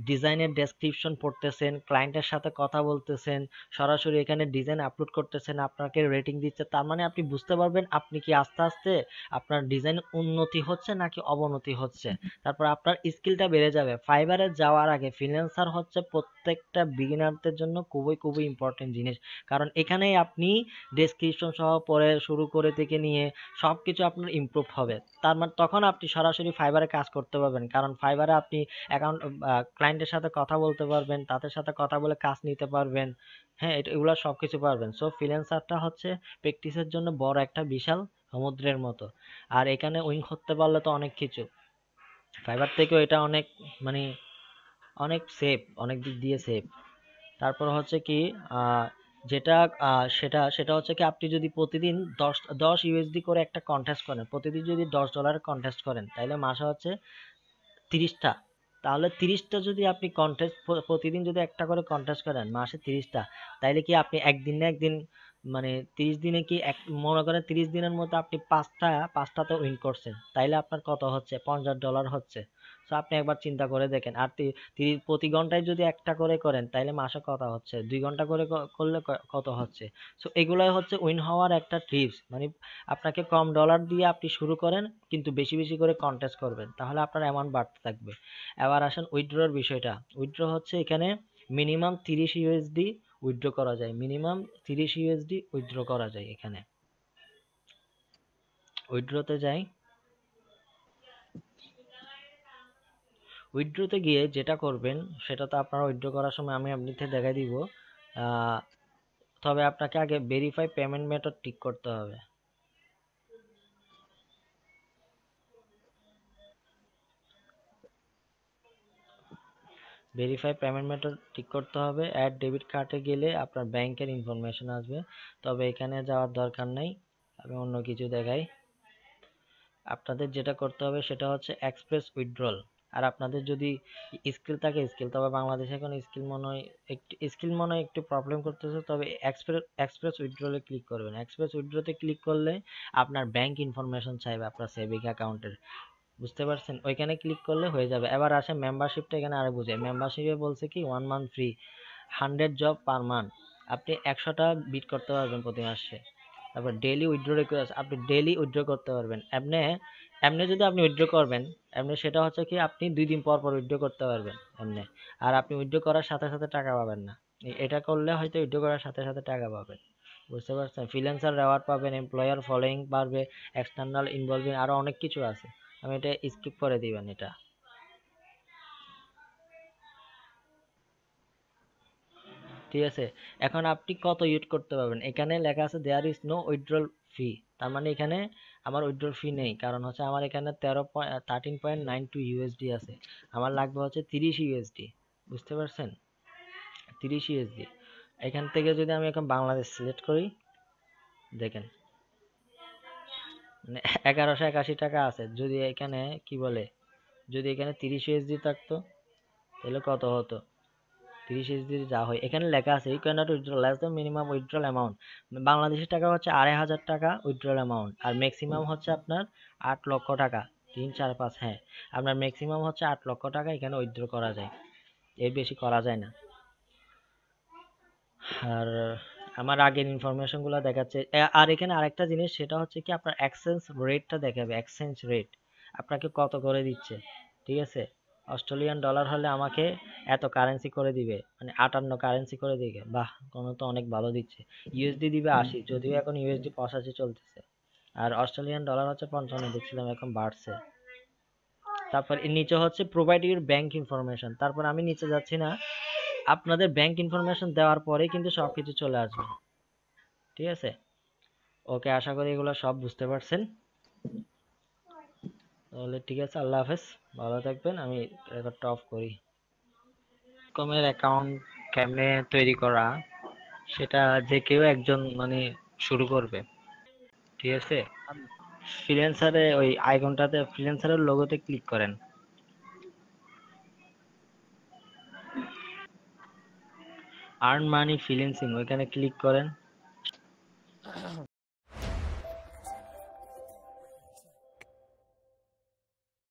ডিজাইনের ডেসক্রিপশন পড়তেছেন, ক্লায়েন্টের সাথে কথা বলতেছেন, সরাসরি এখানে ডিজাইন আপলোড করতেছেন, আপনাকে রেটিং দিচ্ছে। তার মানে আপনি বুঝতে পারবেন আপনি কি আস্তে আস্তে আপনার ডিজাইন উন্নতি হচ্ছে নাকি অবনতি হচ্ছে। তারপর আপনার স্কিলটা বেড়ে যাবে। ফাইবারে যাওয়ার আগে ফ্রিল্যান্সার হচ্ছে প্রত্যেকটা বিগিনারদের জন্য খুবই খুবই ইম্পর্টেন্ট জিনিস। কারণ এখানেই আপনি ডেসক্রিপশন সহ পড়ে শুরু করে থেকে নিয়ে সবকিছু আপনার ইমপ্রুভ হবে। তার মানে তখন আপনি সরাসরি ফাইবারে কাজ করতে পারবেন। কারণ ফাইবারে আপনি ক্লায়েন্টের সাথে কথা বলতে পারবেন, তাদের সাথে কথা বলে কাজ নিতে পারবেন। হ্যাঁ, এগুলো সবকিছু পারবেন। সো ফ্রিল্যান্সারটা হচ্ছে প্র্যাকটিসের জন্য বড় একটা বিশাল সমুদ্রের মতো। আর এখানে উইন করতে পারলে তো অনেক কিছু, ফাইবার থেকেও এটা অনেক মানে অনেক সেফ, অনেক দিক দিয়ে সেফ। তারপর হচ্ছে কি, যেটা সেটা হচ্ছে কি, আপনি যদি প্রতিদিন 10 ইউএসডি করে একটা কন্টেস্ট করেন, প্রতিদিন যদি $10 কন্টেস্ট করেন, তাহলে মাসে হচ্ছে 30টা। তাহলে 30টা যদি আপনি প্রতিদিন যদি একটা করে কন্টেস্ট করেন, মাসে 30টা, তাইলে কি আপনি একদিন না একদিন 30 দিনে কি মনে করেন 30 দিনের মধ্যে আপনি পাঁচটাতে উইন করছেন, তাইলে আপনার কত হচ্ছে? $50 হচ্ছে। তো আপনি একবার চিন্তা করে দেখেন। আর প্রতি ঘন্টায় যদি একটা করে করেন তাইলে মাসে কত হচ্ছে? 2 ঘন্টা করে করলে কত হচ্ছে? সো এগুলাই হচ্ছে উইন হওয়ার একটা টিপস। আপনাকে কম ডলার দিয়ে আপনি শুরু করেন, কিন্তু বেশি বেশি করে কন্টেস্ট করবেন, তাহলে আপনার অ্যামাউন্ট বাড়তে থাকবে। এবার আসেন উইথড্রর বিষয়টা। উইথড্র হচ্ছে এখানে মিনিমাম 30 ইউএসডি উইথড্র করা যায়, মিনিমাম 30 ইউএসডি উইথড্র করা যায়। এখানে উইথড্রতে যাই। উইথড্রতে গিয়ে যেটা করবেন সেটা তো আপনারা উইথড্র করার সময় আমি আপনাদের দেখাই দিব। তবে আপনাকে আগে ভেরিফাই পেমেন্ট মেথড ঠিক করতে হবে। ভেরিফাই পেমেন্ট মেথড ঠিক করতে হবে। অ্যাড ডেবিট কার্ডে গেলে আপনার ব্যাংকের ইনফরমেশন আসবে, তবে এখানে যাওয়ার দরকার নেই, আমি অন্য কিছু দেখাই। আপনাদের যেটা করতে হবে সেটা হচ্ছে এক্সপ্রেস উইথড্রল। আর আপনাদের যদি স্কিল থাকে স্কিল, তবে বাংলাদেশে এখন স্কিল মনে হয় একটু প্রবলেম করতেছে, তবে এক্সপ্রেস উইথড্রলে ক্লিক করবেন। এক্সপ্রেস উইথড্রতে ক্লিক করলে আপনার ব্যাংক ইনফরমেশন চাইবে আপনার সেভিং অ্যাকাউন্টের, বুঝতে পারছেন? ওইখানে ক্লিক করলে হয়ে যাবে। এবার আসে মেম্বারশিপটা, এখানে আরো বুঝে। মেম্বারশিপে বলছে কি 1 month free, 100 job per month, আপনি 100টা বিট করতে পারবেন প্রতি মাসে। তারপর ডেইলি উইথড্র রিকোয়েস্ট, আপনি ডেইলি উইথড্র করতে পারবেন। এমনি যদি আপনি উইথড্র করবেন, এমনি সেটা হচ্ছে কি আপনি 2 দিন পর পর উইথড্র করতে পারবেন এমনি। আর আপনি উইথড্র করার সাথে সাথে টাকা পাবেন না, এটা করলে হয়তো উইথড্র করার সাথে সাথে টাকা পাবেন, বুঝতে পারছেন? ফ্রিল্যান্সার রেওয়ার্ড পাবেন, এমপ্লয়ার ফলোইং বাড়বে, এক্সটার্নাল ইনভলভিং, আরো অনেক কিছু আছে। আমি এটা স্কিপ করে দিবেন এটা। ঠিক আছে, এখন আপনি কত ইউজ করতে পারবেন? এখানে লেখা আছে দেয়ার ইজ নো উইথড্রল ফি। তার মানে এখানে আমার উইথড্রল ফি নেই, কারণ হচ্ছে আমার এখানে 13.92 ইউএসডি আছে। আমার লাগবে হচ্ছে 30 ইউএসডি, বুঝতে পারছেন? 30 ইউএসডি। এখান থেকে যদি আমি এখন বাংলাদেশ সিলেক্ট করি, দেখেন মানে 1181 টাকা আছে। যদি এখানে কি বলে, যদি এখানে 30 USD থাকতো তাহলে কত হতো? 30 USD যা হয়, এখানে লেখা আছে you cannot withdraw less than minimum withdrawal amount. Bangladeshi টাকা হচ্ছে 2500 টাকা উইথড্রল অ্যামাউন্ট, আর ম্যাক্সিমাম হচ্ছে আপনার 8 লক্ষ টাকা। 3 4 5, হ্যাঁ আপনার ম্যাক্সিমাম হচ্ছে 8 লক্ষ টাকা এখানে উইথড্র করা যায়, এর বেশি করা যায় না। আর আমার আগের ইনফরমেশন গুলো দেখাচ্ছে। আর এখানে আরেকটা জিনিস, সেটা হচ্ছে কি আপনার এক্সচেঞ্জ রেটটা দেখাবে, এক্সচেঞ্জ রেট আপনাকে কত করে দিচ্ছে। ঠিক আছে, অস্ট্রেলিয়ান ডলার হলে আমাকে এত কারেন্সি করে দিবে, মানে 58 কারেন্সি করে দিবে। বাহ, কোনো তো অনেক ভালো দিচ্ছে। ইউএসডি দিবে 80, যদিও এখন ইউএসডি 85 চলতেছে, আর অস্ট্রেলিয়ান ডলার হচ্ছে 55 দেখছিলাম, এখন বাড়ছে। তারপর এর নিচে হচ্ছে প্রোভাইড ইউর ব্যাংক ইনফরমেশন। তারপর আমি নিচে যাচ্ছি না, আপনাদের ব্যাংক ইনফরমেশন দেওয়ার পরেই কিন্তু সবকিছু চলে আসবে। ঠিক আছে, ওকে, আশা করি এগুলো সব বুঝতে পারছেন। তাহলে ঠিক আছে, আল্লাহ হাফেজ, ভালো থাকবেন। আমি রেকর্ডটা অফ করি। কমের অ্যাকাউন্ট কেমনে তৈরি করা, সেটা যে কেউ একজন মানে শুরু করবে। ঠিক আছে, ফ্রিল্যান্সারে ওই আইকনটাতে, ফ্রিল্যান্সারের লোগোতে ক্লিক করেন। আর্ন মানি ফ্রিল্যান্সিং, ওইখানে ক্লিক করেন।